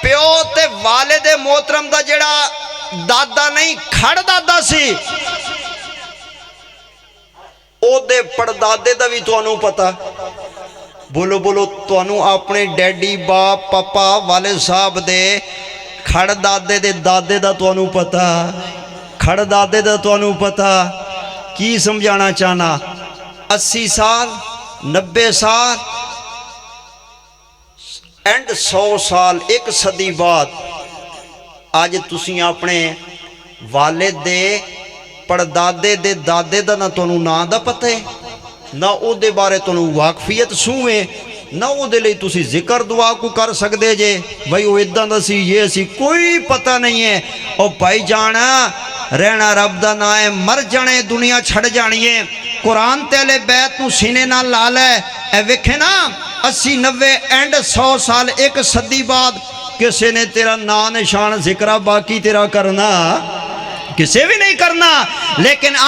प्यो ते वालिद मोहतरम दा जिहड़ा दादा नहीं खड़दादा सी ओदे पड़दादे दा भी तुहानू पता बोलो बोलो तुहानू अपने डैडी बाप पापा वाले साहब दे खड़दादे दे दादे दा तुहानू पता खड़दादे दा तुहानू पता की समझाना चाहना 80 साल 90 साल एंड 100 साल एक सदी बाद अज तुसी अपने ਵਾਲਿਦ ਦੇ ਪੜਦਾਦੇ ਦੇ ਦਾਦੇ ਦਾ ਨਾ ਤੁਹਾਨੂੰ ਨਾਂ ਦਾ ਪਤਾ ਹੈ, ਨਾ ਉਹਦੇ ਬਾਰੇ ਤੁਹਾਨੂੰ ਵਾਕਫੀਅਤ ਸੂਹ ਹੈ, ਨਾ ਉਹਦੇ ਲਈ ਤੁਸੀਂ ਜ਼ਿਕਰ ਦੁਆ ਕੋ ਕਰ ਸਕਦੇ ਜੇ ਬਈ ਉਹ ਇਦਾਂ ਦਾ ਸੀ ਇਹ ਸੀ, ਕੋਈ ਪਤਾ ਨਹੀਂ ਹੈ। ਉਹ ਭਾਈ ਜਾਨ ਰਹਿਣਾ ਰੱਬ ਦਾ ਨਾਂ ਹੈ, ਮਰ ਜਾਣੇ ਦੁਨੀਆ ਛੱਡ ਜਾਣੀ ਹੈ। ਕੁਰਾਨ ਤੇ ਅਹਲੇ ਬੈਤ ਨੂੰ ਸੀਨੇ ਨਾਲ ਲਾ ਲੈ, ਇਹ ਵੇਖੇ ਨਾ 80 90 ਐਂਡ 100 ਸਾਲ ਇੱਕ ਸਦੀ ਬਾਅਦ ਕਿਸੇ ने तेरा ना निशान जिक्रा बाकी तेरा करना किसे भी नहीं करना। लेकिन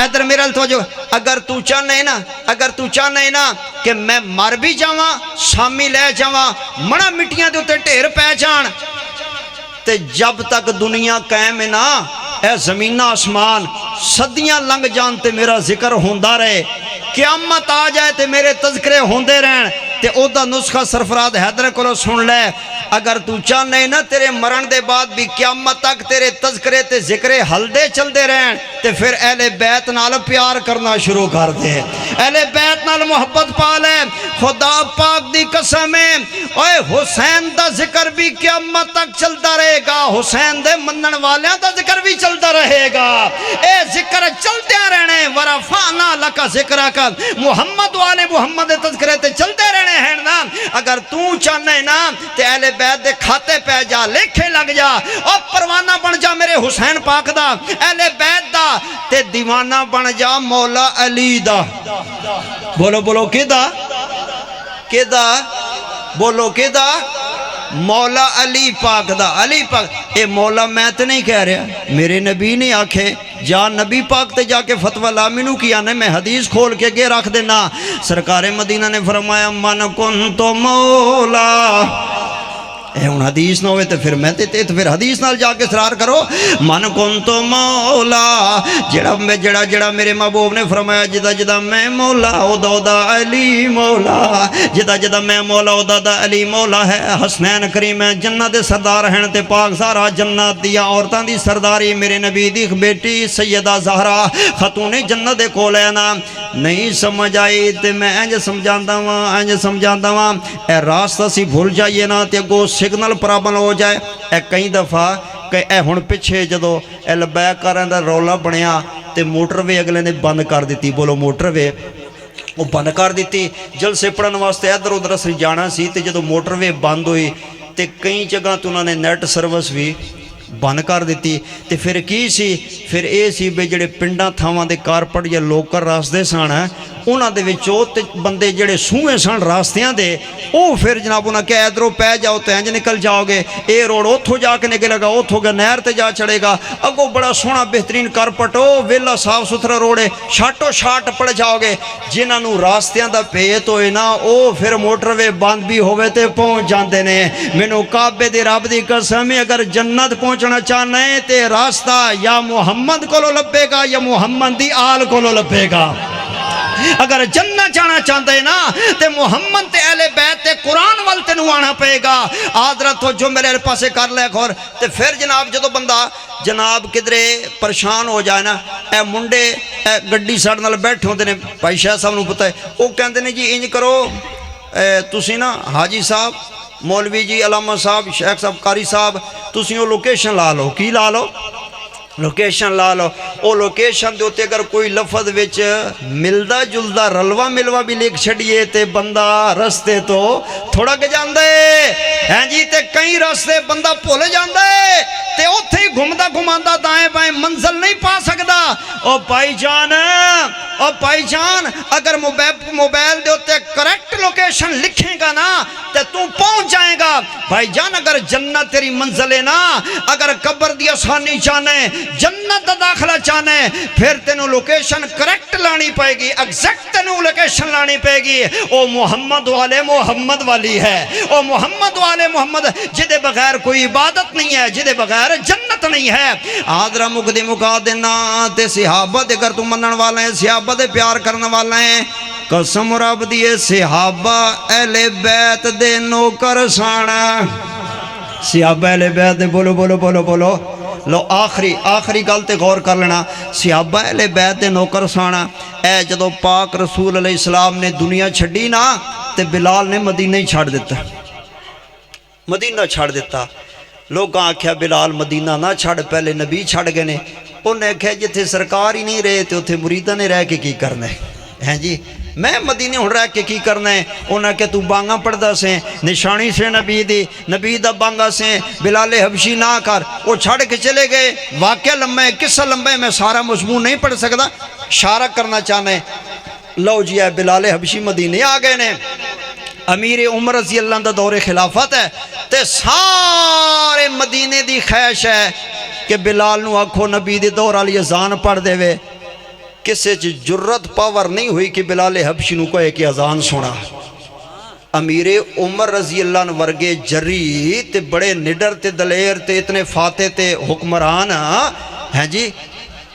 इधर मेरा तो अगर तू चाहना है ना, अगर तू चाहना है ना कि मैं मर भी जावा शामी ले जावा मना मिट्टियां दे उत्ते ढेर पै जान, ते जब तक दुनिया कायम है ना ए जमीन आसमान सदियां लंघ जान ते मेरा जिक्र होंदा रहे, क़यामत आ जाए ते मेरे तज़किरे होंदे रहन। ते ओदा नुस्खा सरफराज हैदर को सुन ले। अगर तू चाहना है ना तेरे मरण दे बाद भी क़यामत तक तेरे तज़किरे ते ज़िक्रे हलदे चलते रहन, ते फिर अहले बैत नाल प्यार करना शुरू कर दे, अहले बैत नाल मोहब्बत पा ले। खुदा पाक दी कसम है ओए हुसैन दा जिक्र भी क़यामत तक चलता रहेगा, हुसैन दे मनन वालियां दा जिक्र भी चलता रहेगा। ए जिक्र चलते रहने वरफाना लका जिक्रक, मुहम्मद वाले मुहम्मद दे तज़किरे ते चलते रहने हैं ना। अगर तू चाहना है ना ते अहले बैत दे खाते पै जा, लेखे लग जा और परवाना बन जा मेरे हुसैन पाक दा, अहले बैत दा, ते दीवाना बन जा मौला अली दा। बोलो बोलो किदा किदा बोलो किदा मौला अली पाक दा। अली पाक ये मौला मैं तो नहीं कह रहा, मेरे नबी ने आखे जा नबी पाक ते जाके फतवा ला, मैनू किया ने मैं हदीस खोल के अगे रख देना। सरकारे मदीना ने फरमाया मन कुन तो मौला, हूँ हदीस ना हो तो फिर मैं फिर हदीस नाल जाके सरार करो। मन कुन तो मौला जड़ा जड़ा मेरे महबूब ने फरमाया जिदा जिदा मैं मौला उदा उदा अली मौला, जिदा जिदा मैं मौला उदा उदा अली मौला है। हसनैन करीम है जन्नत दे सरदार हैं ते पाक सारा जन्नत दिया औरतां दी सरदारी मेरे नबी दी बेटी सैयदा ज़हरा खतूने जन्नत दे कोल है ना। नहीं समझ आई तो मैं इंज समझांदा वां इंज समझांदा वां, ए रास्ता सी भूल जाइए ना ते अगों सिग्नल प्रॉब्लम हो जाए। ए कई दफ़ा कि ए हुण पिछे जदों ए लबैकारां दा रौला बनया ते मोटरवे अगले ने बंद कर दी। बोलो मोटरवे वो बंद कर दी। जलसे पढ़न वास्ते इधर उधर असीं जाना सी ते जदों मोटरवे बंद हुई ते कई जगह तो उन्होंने नैट सर्विस भी बंद कर दी। तो फिर की सी फिर ये सी भी जिहड़े पिंडां थावां दे कारपेट या लोकल रास्ते सन उन्हां दे विचों ते बंदे जिहड़े सूहे सन रास्तियां दे वो फिर जनाब उन्हें क्या इधरों पै जाओ तो इंज निकल जाओगे, ये रोड उतों जाके निकलेगा उतों गया नहर ते जा चढ़ेगा, अगों बड़ा सोहना बेहतरीन कारपेट ओ वेला साफ सुथरा रोड है, शाटो शाट पड़ जाओगे। जिन्होंने रास्तियां दा भेत होए ना वो फिर मोटरवे बंद भी होवे ते पहुँच जाते ने। मैनू काबे दे रब दी कसम है अगर जन्नत पहुँचना चाहना है तो रास्ता या मुहम्मद कोलों लभेगा या मुहम्मद दी आल कोलों लभेगा। अगर जन्नत जाना चाहते है ना तो मुहम्मद ते अहले बैत ते कुरान वाल तेनू आना पेगा। आदरा तो जो मेरे पासे कर ले खोर ते फिर जनाब जो बंदा जनाब किधरे परेशान हो जाए ना, ए मुंडे ए गड्डी साडे नाल बैठे होंदे ने, भाई शाह साहब नू पता है, वो कहते ने जी इंज करो तुसी ना हाजी साहब मौलवी जी अलामा साहब शेख साहब कारी साहब तुसी वो लोकेशन ला लो। की ला लो? लोकेशन ला लो। वो लोकेशन के उत्ते अगर कोई लफज विच मिलता जुलता रलवा मिलवा भी लिख छड़िए तो बंदा रस्ते तो थोड़ा के जाता है जी, तो कई रास्ते बंदा भुल जाता है तो उत्थे ही घुमदा घुमांदा दाएं बाएं मंजिल नहीं पा सकता। ओ भाईजान अगर मोबाइल के उत्ते करैक्ट लोकेशन लिखेगा ना तो तू पहुंच जाएगा। भाईजान अगर जन्नत तेरी मंजिल है ना, अगर कब्र दी आसानी चाहना है जन्नत का दाखला चाहना है फिर तेनू लोकेशन करैक्ट लानी पएगी, एग्जैक्ट तेनू लोकेशन लानी पएगी। ओ मुहम्मद वाले मुहम्मद वाली है, ओ मुहम्मद वाले मुहम्मद जिदे बगैर कोई इबादत नहीं है, जिदे बगैर जन्नत नहीं है। आदरा मुकदी मुका देना ते सहाबा दे अगर तू मनन वाला है, सहाबा दे प्यार करने वाला है, कसम रब दी सहाबा अहले बैत दे नौकर साना। सहाबा अहले बैत दे बोलो बोलो बोलो बोलो लो आखिरी गल ते गौर कर लेना। सहाबा अहले बैत दे नौकर साना ए जदों पाक रसूल अलैहिस्सलाम ने दुनिया छड्डी ना ते बिलाल ने मदीना ही छड़ दिता, मदीना छड़ दिता। लोगों आख्या बिलाल मदीना ना छड़, पहले नबी छड़ गए ने। उन्हें आख्या जिथे सरकार ही नहीं रहे तो उत्थे मुरीदा ने रह के की करना है जी, मैं मदीने हुण रह के की करना है। उन्हें आख्या तू बांगा पढ़दा से, निशानी से नबी दा बांगा से, बिलाले हबशी ना कर। वो छड़ के चले गए। वाक्य लंबा है, किस्सा लंबा है, मैं सारा मजमून नहीं पढ़ सकता, इशारा करना चाहना है। लो जी है बिलाले हबशी मदीने आ गए ने। अमीर उमर रज़ी अल्लाह दा दौरे खिलाफत है, ते सारे मदीने दी ख्वाहिश है कि बिलाल नू आखो नबी दे दौर वाली अजान पढ़ देवे। किसी च जुर्रत पावर नहीं हुई कि बिलाले हबशी नू कहे कि अजान सुना। अमीर उमर रज़ी अल्लाह वर्गे जरी ते बड़े निडर ते दलेर ते इतने फाते ते हुक्मरान हैं जी।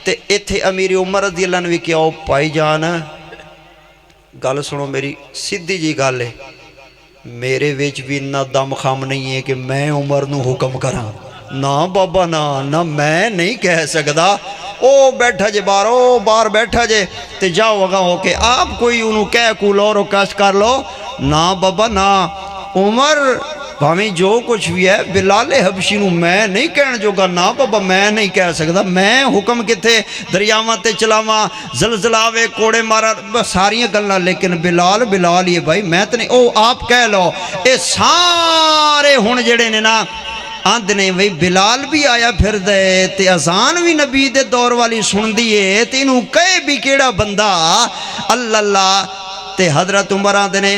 ते इत्थे अमीर उमर रज़ी अल्लाह ने भी क्या भाई जान गल सुनो, मेरी सीधी जी गल है, मेरे विच भी इन्ना दम खम नहीं है कि मैं उमर नू हुक्म करा। ना बाबा ना ना, मैं नहीं कह सकता। ओ बैठा जे बाहर, ओ बाहर बैठा जे ते जाओ अगा हो के आप कोई उन्होंने कह कूल और कश कर लो। ना बाबा ना, उमर भावें जो कुछ भी है बिलाले हबशी नू मैं नहीं कहण जोगा। ना बाबा मैं नहीं कह सकता, मैं हुक्म किथे दरियावां ते चलावां, जलजलावे कोड़े मारा, सारियां गल्लां, लेकिन बिलाल बिलाल ही है भाई, मैं तो नहीं। ओ आप कह लो। ये सारे हुण जेड़े ने ना आंदे ने बई बिलाल भी आया फिर दे ते अजान भी नबी दे दौर वाली सुनदी है, ते इनू कहे भी केड़ा बंदा अल्लाह। ते हजरत उमर आंदे ने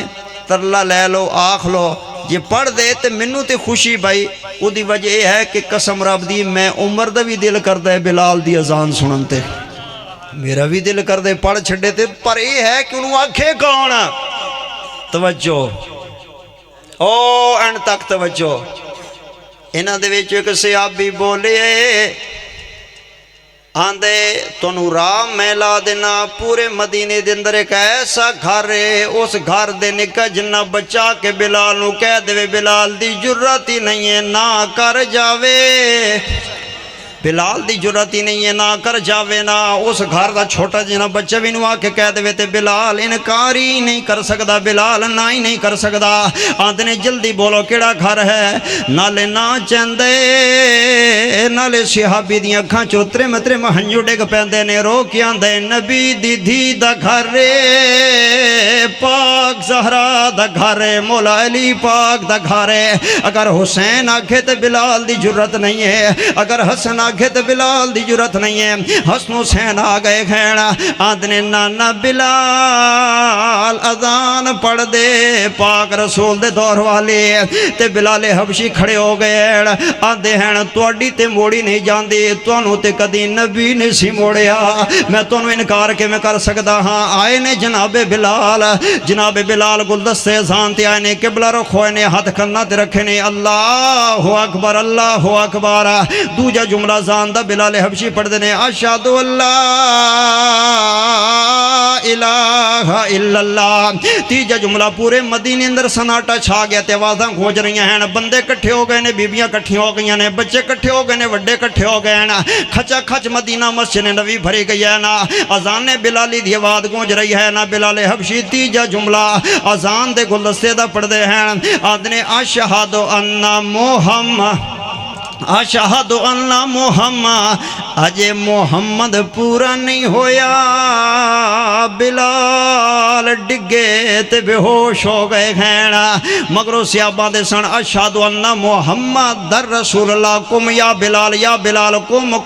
तरला लै लो, आख लो, जे पढ़ दे तो मैनू तो खुशी भाई। उसकी वजह यह है कि कसम रब दी मैं उमर दा भी दिल करता है बिलाल दी अजान सुनन ते, मेरा भी दिल करता है पढ़ छड़े ते। पर यह है कि उन्होंने आखे कौन, तवज्जो ओ एंड तक तवज्जो। इन्हां दे विच एक सहाबी बोले आंदे तुहानू राह मैं ला देना, पूरे मदीने दे अंदर एक ऐसा घर है, उस घर दे निक्का जिन्ना बच्चा के बिलाल नू कह देवे बिलाल दी जुर्रत ही नहीं है ना कर जावे, बिलाल दी जुर्रत ही नहीं है ना कर जावे ना। उस घर का छोटा जिन्ना बच्चा भी आके कह दे तो बिलाल इनकार ही नहीं कर सकता, बिलाल ना ही नहीं कर सकता। आंदे ने जल्दी बोलो केड़ा घर है, नाले ना चंदे नाले सिहाबी दी अखां चों त्रिम त्रिम हंजू डिग पैंदे ने। रो के आंदे नबी दी धी दा घर है, पाक ज़हरा दा घर है, मौला अली पाक दा घर है। अगर हुसैन आखे तो बिलाल दी जुर्रत नहीं है, अगर हसन आखे तो बिलाल दी जुर्रत नहीं है। हसन हुसैन आ गए खैण, आंदने नाना बिलाल अजान पढ़ दे पाक रसूल दे दौर वाले। ते बिलाले हबशी खड़े हो गए, आंदे हैं तुहाडी ते मोड़ी नहीं जाती, तुहानू ते कदी नबी नहीं सी मोड़िया, मैं तुहानू इनकार किवें कर सकदा हाँ। आए ने जनाबे बिलाल गुलदस्ते अजान ते आए ने, किबला रखो ने, हाथ कन्ना ते रखे ने, अल्लाह अकबर अल्लाह अकबर। दूजा जुमला अजान दा बिलाले हबशी पढ़दे ने, अशहदु अल्ला इलाहा इल्लल्लाह। तीजा जुमला पूरे मदीने अंदर सन्नाटा छा गया ते आवाज़ां गूंज रही हैं, बंदे इकट्ठे हो गए ने, बीबियां इकट्ठियां हो गई ने, बच्चे इकट्ठे हो गए ने, वड्डे इकट्ठे हो गए ना। खचा खच मदीना मस्जिद नबी भरी गई है ना, अजान बिलाली दी आवाज़ गूंज रही है ना। बिलाले हबशी तीजा जुमला अजान दे गुलदस्ते दा पढ़दे हैं, आदने अशहदु अन्ना मुहम्मद, अशहदु अन्ना मुहम्मद। अजे मोहम्मद पूरा नहीं होया, बिलाल डिगे ते बेहोश हो गए हैं। मगरों सियाबा दे सन अशहदु अन्ना मुहम्मद रसूलुल्लाह कुम या बिलाल कुम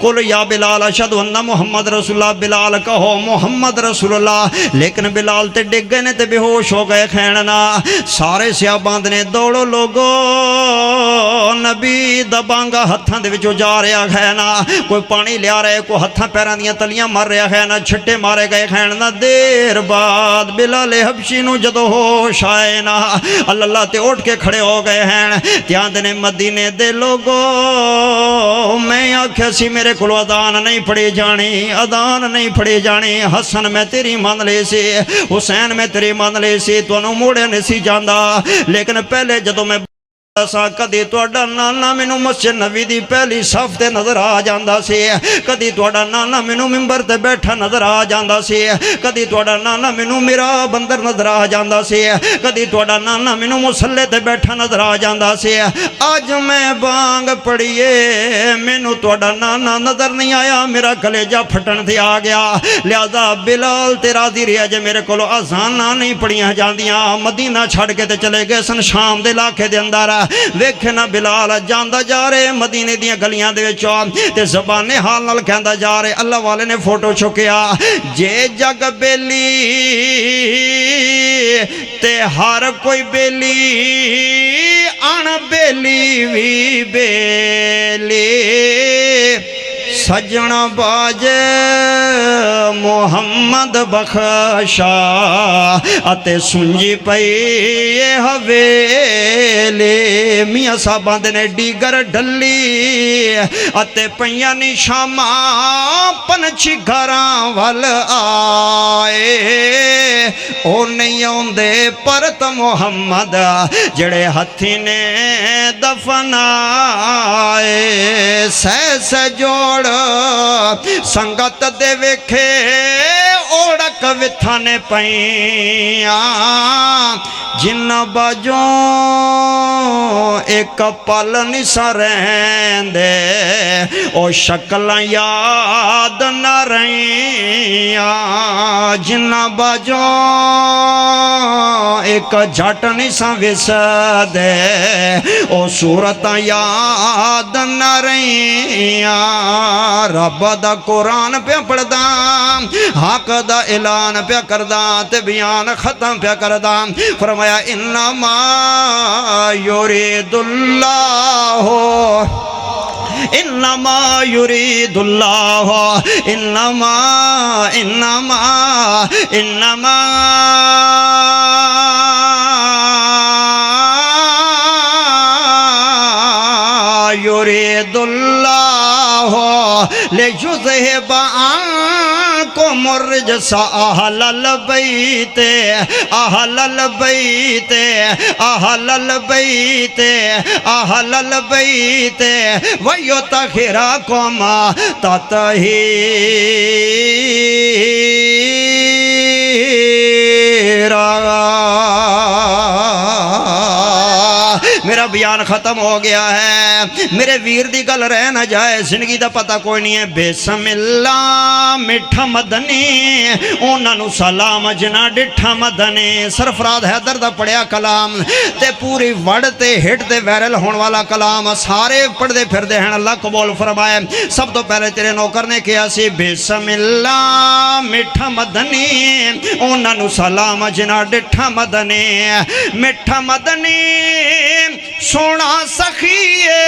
कुल या बिलाल अशहदु अन्ना मुहम्मद रसूलुल्लाह, बिलाल कहो मुहम्मद रसूलुल्लाह। लेकिन बिलाल ते डिग गए ने ते बेहोश हो गए खैन ना। सारे सियाबा ने दौड़ो लोगो, नबी दबांगा हत्थां दे विचों जा रहा है ना, कोई पानी लिया रहा है, कोई हत्थां पैरां दियां तलियां मार रहा है ना, छिट्टे मारे गए हैं ना। देर बाद बिलाले हबशी नूं जदों होश आए ना, अल्लाह ते उठ के खड़े हो गए हैं। ध्यान ने मदीने दे लोगो, मैं आख्या सी मेरे को अदान नहीं पढ़ी जानी, अदान नहीं पढ़ी जानी। हसन मैं तेरी मान ली सी, हुसैन मैं तेरी मान ली सी, तुहानूं मोड़िया नहीं सी जांदा। लेकिन पहले जदों मैं सा कदी तुहाडा नाना मैनू मस्जिद नबी दी पहली सफ ते नजर आ जांदा सी, कदी तुहाडा नाना मैनू मिंबर ते बैठा नजर आ जांदा सी, कदी तुहाडा नाना मैनू मेरा बंदर नजर आ जांदा सी, कदी तुहाडा नाना मैनू मुसल्ले ते बैठा नजर आ जांदा सी। अज मैं बांग पढ़ीए मैनू तुहाडा नाना नजर नहीं आया, मेरा कलेजा फटन ते आ गया। लिहाजा बिलाल ते राजी रहा जे मेरे को अजाना नहीं पढ़िया जांदियां। मदीना छड़ के ते चले गए सन शाम दे इलाके दे अंदर। वेखे ना बिलाल जांदा जा रहे मदीने दियां गलियां दे विचों ते ज़बाने हाल नाल कहंदा जा रहे। अल्लाह वाले ने फोटो चुकिया, जे जग बेली ते हर कोई बेली, अण बेली भी बेली। सजना बाजे मोहम्मद बख्शा अते सुंजी पई हवेली। मियाँ साहबां दे ने डीगर डली अते पईयां नी शामां पंछी घरां वल आए। ओ नहीं आउंदे परत मोहम्मद जेड़े हथी ने दफनाए। सह सह जोड़ संगत दे वेखे ओड़क विथाने पईया। जिन्ना बाजों एक पल निसा रहिंदे ओ शक्लां याद न रहियां। जिन्ना बाजों एक झट निसा विसदे ओ सूरतां याद न रहियां। रब दा कुरान पे पढ़दा, हक दा ऐलान पे करदा ते बयान खत्म पे करदा। फरमाया इन्नमा युरीदुल्लाह, इन्नमा युरीदुल्लाह, इन्नमा इन्नमा इन्नमा युरीदुल्लाह लियुज़हिबा अन्कुम अर्रिज्स अहलल बैत, अहलल बैत, अहलल बैत, अहलल बैत वयुतहिरकुम तत्हीरा। मेरा बयान खत्म हो गया है। मेरे वीर दी गल रह ना जाए, जिंदगी दा पता कोई नहीं है। बिस्मिल्ला मिठा मदनी उन्होंने सलाम जना डिठा मदनी। सरफराज हैदर दा पढ़िया कलाम ते पूरी वड़ ते हिट ते वायरल होने वाला कलाम सारे पढ़ते फिरते हैं। अल्लाह कबूल फरमाए। सब तो पहले तेरे नौकर ने कहा सी बिस्मिल्ला मिठा मदनी उन्होंने सलाम जना डिठा मदनी। मिठा मदनी सोना सखीए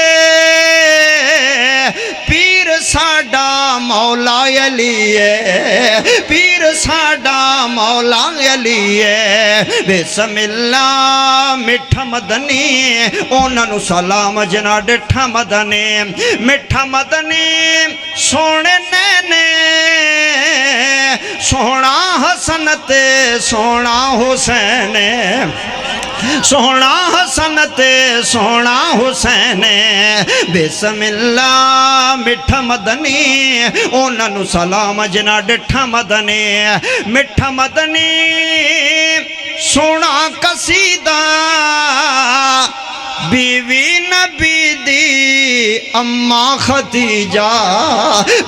पीर साडा मौला अली है, पीर साडा मौला अली है। बिस्मिल्ला मिठा मदनी उन्होंने सलाम जना डिठा मदनी। मिठा मदनी सोने नैने सोना हसन ते सोना हुसैन, सोना हसन ते सोना हुसैन। बिस्मिल्ला मिठा मदनी उन्होंने सलाम जना डिठा मदनी। मिठा मदनी सोना कसीदा बीवी नबी दी अम्मा खतीजा,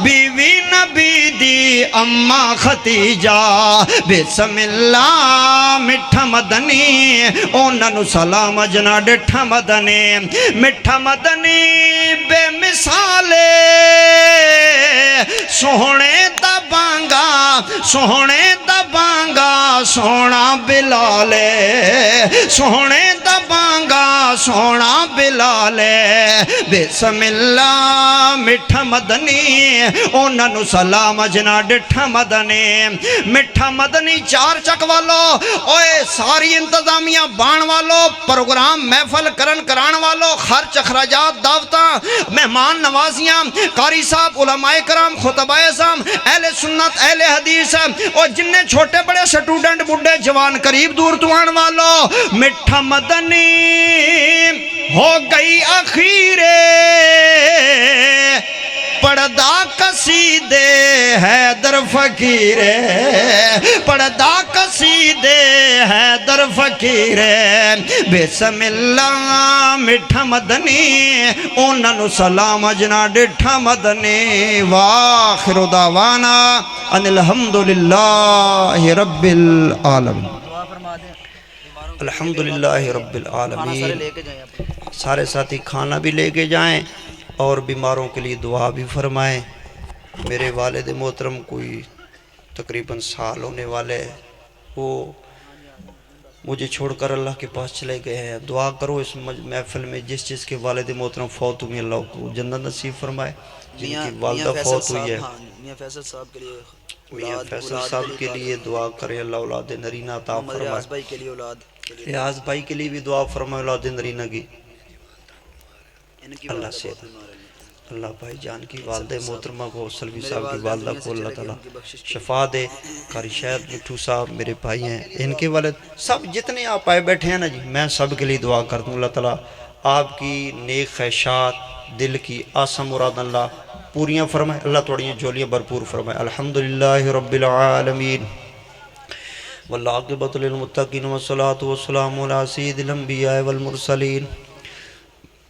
बीवी नबी दी अम्मा खतीजा। बिस्मिल्ला मिठा मदनी उन्होंने सलाम जना डिठा मदनी। मिठा मदनी बेमिसाले सोहने दबांगा, सोहने दबांगा सोना बिलाले, सोहने दबांगा सोना बिलाले। बिस्मिल्ला मिठा मदनी उन्होंने सलाम जना डिठा मदनी। मिठा मदनी चार चक वालो ओए सारी इंतजामिया बाण वालो प्रोग्राम महफल करन करान वालो खर्च अखराजात दावता मेहमान नवाजियां कारी साहब उलमाए कराम खुतबाए साहब अहले सुन्नत अहले हदीस और जिन्ने छोटे बड़े स्टूडेंट बुढ़े जवान करीब दूर तो आने वालों। मिठा मदनी हो गई अखीरे पर्दा कसीदे है दर फकीरे पर्दा कसीदे है दर फकीरे बिस्मिल्ला मिठा मदनी उन्होंने सलाम जना डिठा मदनी वाखिरु दावाना अनिल हम्दुलिल्लाहि रब्बिल आलमीन। अल्हम्दुलिल्लाहि रब्बिल आलमीन। सारे साथी खाना भी लेके जाएं और बीमारों के लिए दुआ भी फरमाएं। मेरे वालिद मोहतरम कोई तकरीबन साल होने वाले हैं, वो मुझे छोड़कर अल्लाह के पास चले गए हैं। दुआ करो इस महफिल में जिस चीज़ के वालिद मोहतरम फौत हुई अल्लाह को जन्नत नसीब फरमाए। जिनकी वालदा फौत हुई है मियां फैसल साहब के लिए मियां फैसल साहब के लिए दुआ करें अल्लाह औलाद नरीना अता फरमाए। रियाज भाई के लिए औलाद रियाज भाई के लिए भी दुआ फरमाए औलाद नरीना की इनकी अल्लाह से। अल्लाह भाई जान की वालदे मोहतरमा को सलवी साहब की वालदा को अल्लाह ताला शफा दे। कारी शहद मिठू साहब मेरे भाई हैं, इनके वाले सब जितने आप आए बैठे हैं ना जी, मैं सब के लिए दुआ कर दूँ अल्लाह ताला आपकी नेक ख्वाहिशात दिल की आसा मुराद अल्लाह पूरियाँ फरमाए। अल्लाह थोड़ी झोलियाँ भरपूर फरमाए। अल्हम्दुलिल्लाहि रब्बिल आलमीन वल्लाक़िबतु लिल मुत्तक़ीन वस्सलातु वस्सलामु अला सय्यिदिल अंबिया वल मुरसलीन।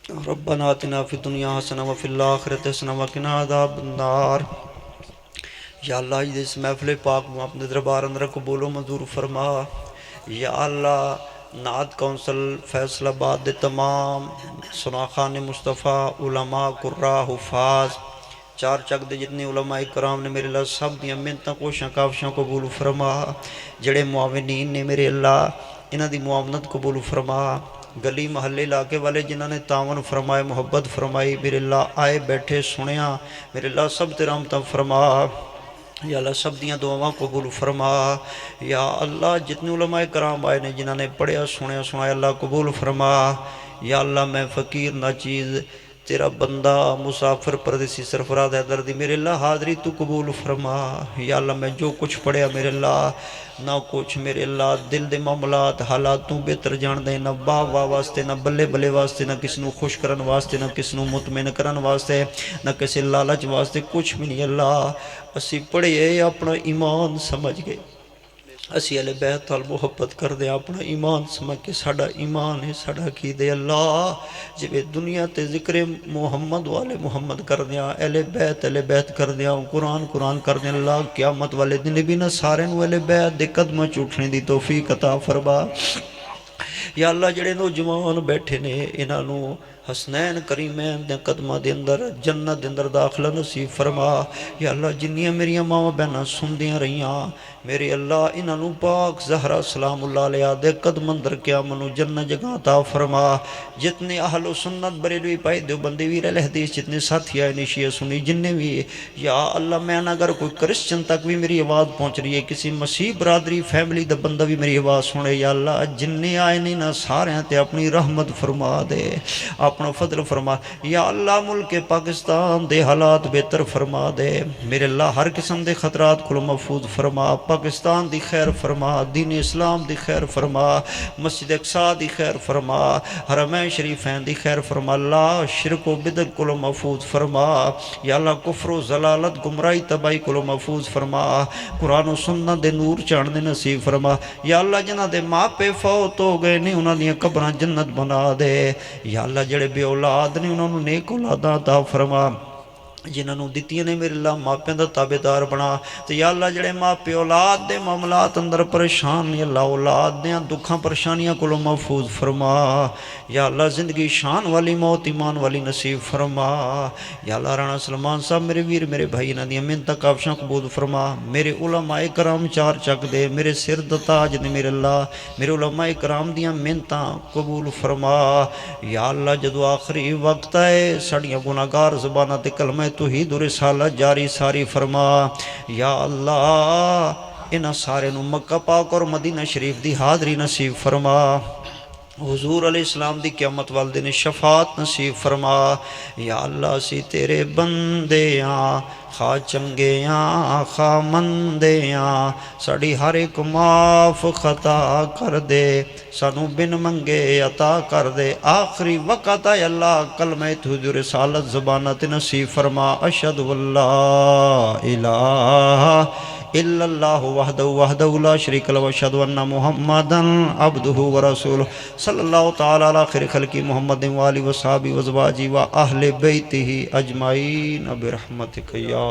रब्बना आतिना फिद दुनिया हसना व फिल आखिरति हसना व क़िना अज़ाबन्नार। या अल्लाह इस महफ़िल पाक में अपने दरबार अंदर कबूल व मंजूर फरमा। या अल्लाह नात कौंसल फैसलाबाद दे तमाम सुनाखान मुस्तफ़ा उलमा कुर्रा हुफाज चार चक दे जितने उलमा इकराम ने मेरे अल्लाह सब दियां मिन्नतां कोशिशां काविशां कबूल फरमा। जड़े मुआविनीन ने मेरे अल्लाह इन्हां दी मुआवनत कबूल फरमा। गली महल्ले इलाके वाले जिन्होंने तावन फरमाए मुहब्बत फरमाई मेरे अल्लाह आए बैठे सुनिया मेरे अल्लाह सब ते रहमत फरमा। या अल्लाह सब दियाँ दुआवां कबूल फरमा। या अल्लाह जितने उलमाए कराम आए ने जिन्होंने पढ़िया सुनिया सुनाया अल्लाह कबूल फरमा। या अल्लाह मैं फ़कीर ना चीज़ तेरा बंदा मुसाफिर परदेसी सरफराज हैदर दी मेरे अल्लाह हाज़री तू कबूल फरमा। या अल्लाह मैं जो कुछ पढ़िया मेरे अल्लाह ना कुछ मेरे अल्लाह दिल दे मामलात हालात तू बेहतर जान दे। ना वाह वाह वास्ते ना बल्ले बल्ले वास्ते ना किसी को खुश करन वास्ते ना किसी को मुतमिन करन वास्ते ना किसी लालच वास्ते कुछ भी नहीं। अल्लाह असी पढ़िए अपना ईमान समझ गए असी अले बैत नाल मुहब्बत करदे अपना ईमान समझ के साडा ईमान है साडा अकीदे अल्लाह जिवें दुनिया ते जिक्र मुहम्मद वाले मुहम्मद करदे अले बैत करदे कुरान कुरान करदे अल्लाह क़यामत वाले दिन भी ना सारे नूं अले बैत दे कदमां च उठने दी तौफीक अता फरमा। या अल्लाह जिहड़े नौजवान बैठे ने इन्हां नूं हसनैन करीमैन दे कदमां दे अंदर जन्नत दे अंदर दाखला नसीब फरमा। या अल्लाह जिन्नियां मेरियां मावां बहनां सुनदियां रहियां मेरे अल्लाह इन्हां पाक ज़हरा सलामुल्लाह अलैहा दे कदम अंदर क़यामत नूं जन्नत जगह अता फरमा। जितने अहलो सुन्नत बरेलवी पाए देवबंदी वीर अहले हदीस जितने साथी आए ने शिया सुनी जिन्ने भी या अल्लाह मैं ना अगर कोई क्रिश्चन तक भी मेरी आवाज़ पहुँच रही है किसी मसीह बरादरी फैमिली का बंदा भी मेरी आवाज़ सुने या अल्लाह जिन्ने आए ने ना सारे ते अपनी रहमत फरमा दे अपना फजल फरमा। या अल्लाह मुल्क पाकिस्तान दे हालात बेहतर फरमा दे मेरे अल्लाह हर किस्म के खतरात को महफूज फरमा। पाकिस्तान दी खैर फरमा दीन इस्लाम दी खैर फरमा मस्जिद अक्सा दी खैर फरमा हरमैन शरीफैन दी खैर फरमा। अल्लाह शिरक व बिदअत को महफूज फरमा। या अल्लाह कुफ्र व ज़लालत गुमराही तबाही को महफूज फरमा। कुरान व सुन्नत दे नूर चाणने नसीब फरमा। या अल्लाह जिन्हां दे मापे फौत हो गए ने उन्हां दियां कब्रां जन्नत बना दे। या अल्लाह जिहड़े बे औलाद ने उन्होंने नेक औलादां अता फरमा जिन्होंने दित्तियां ने मेरे अल्लाह मापियां दा ताबेदार बना। तो या अल्लाह जिहड़े मापे औलाद दे मामलात अंदर परेशान ने अल्लाह औलाद दियां दुखां परेशानियां को महफूज फरमा। या अल्लाह जिंदगी शान वाली मौत ईमान वाली नसीब फरमा। या अल्लाह राणा सलमान साहब मेरे वीर मेरे भाई इन्हां दियां मिन्नतां काविशां कबूल फरमा। मेरे उलमाए कराम चार चक दे मेरे सिर दा ताज ने मेरे अल्लाह मेरे उलमाए कराम दियां मिन्नतां कबूल फरमा। या अल्लाह जदों आखिरी वक्त आए साड़ियां गुनाहगार ज़बानां ते कलमा तौहीद और रिसालत जारी सारी फरमा। या अल्लाह इन्हां सारे नूं मक्का पाक और मदीना शरीफ दी हाज़री नसीब फरमा। हुजूर अलैहिस्सलाम दी क़यामत वाले दिन शफात नसीब फरमा। या अल्लाह असी तेरे बंदे हाँ, खा चंगे हाँ खा मंदे हाँ, साड़ी हर एक माफ़ खता कर दे, सानू बिन मंगे अता कर दे। आखिरी वक़्त है अल्लाह कलमे तुझ रिसालत ज़बाना ते नसीब फरमा। अशहदु अल्ला इलाहा इल्लल्लाहु वहदहु ला शरीका लहु व अशहदु अन्ना मुहम्मदन अब्दुहु व रसूलुहु सल्लल्लाहु तआला अला खैरि खल्क़ि मुहम्मदिन व आलिहि व सहाबिहि व अज़वाजिहि व अहले बैतिहि अजमाइन बिरहमतिक या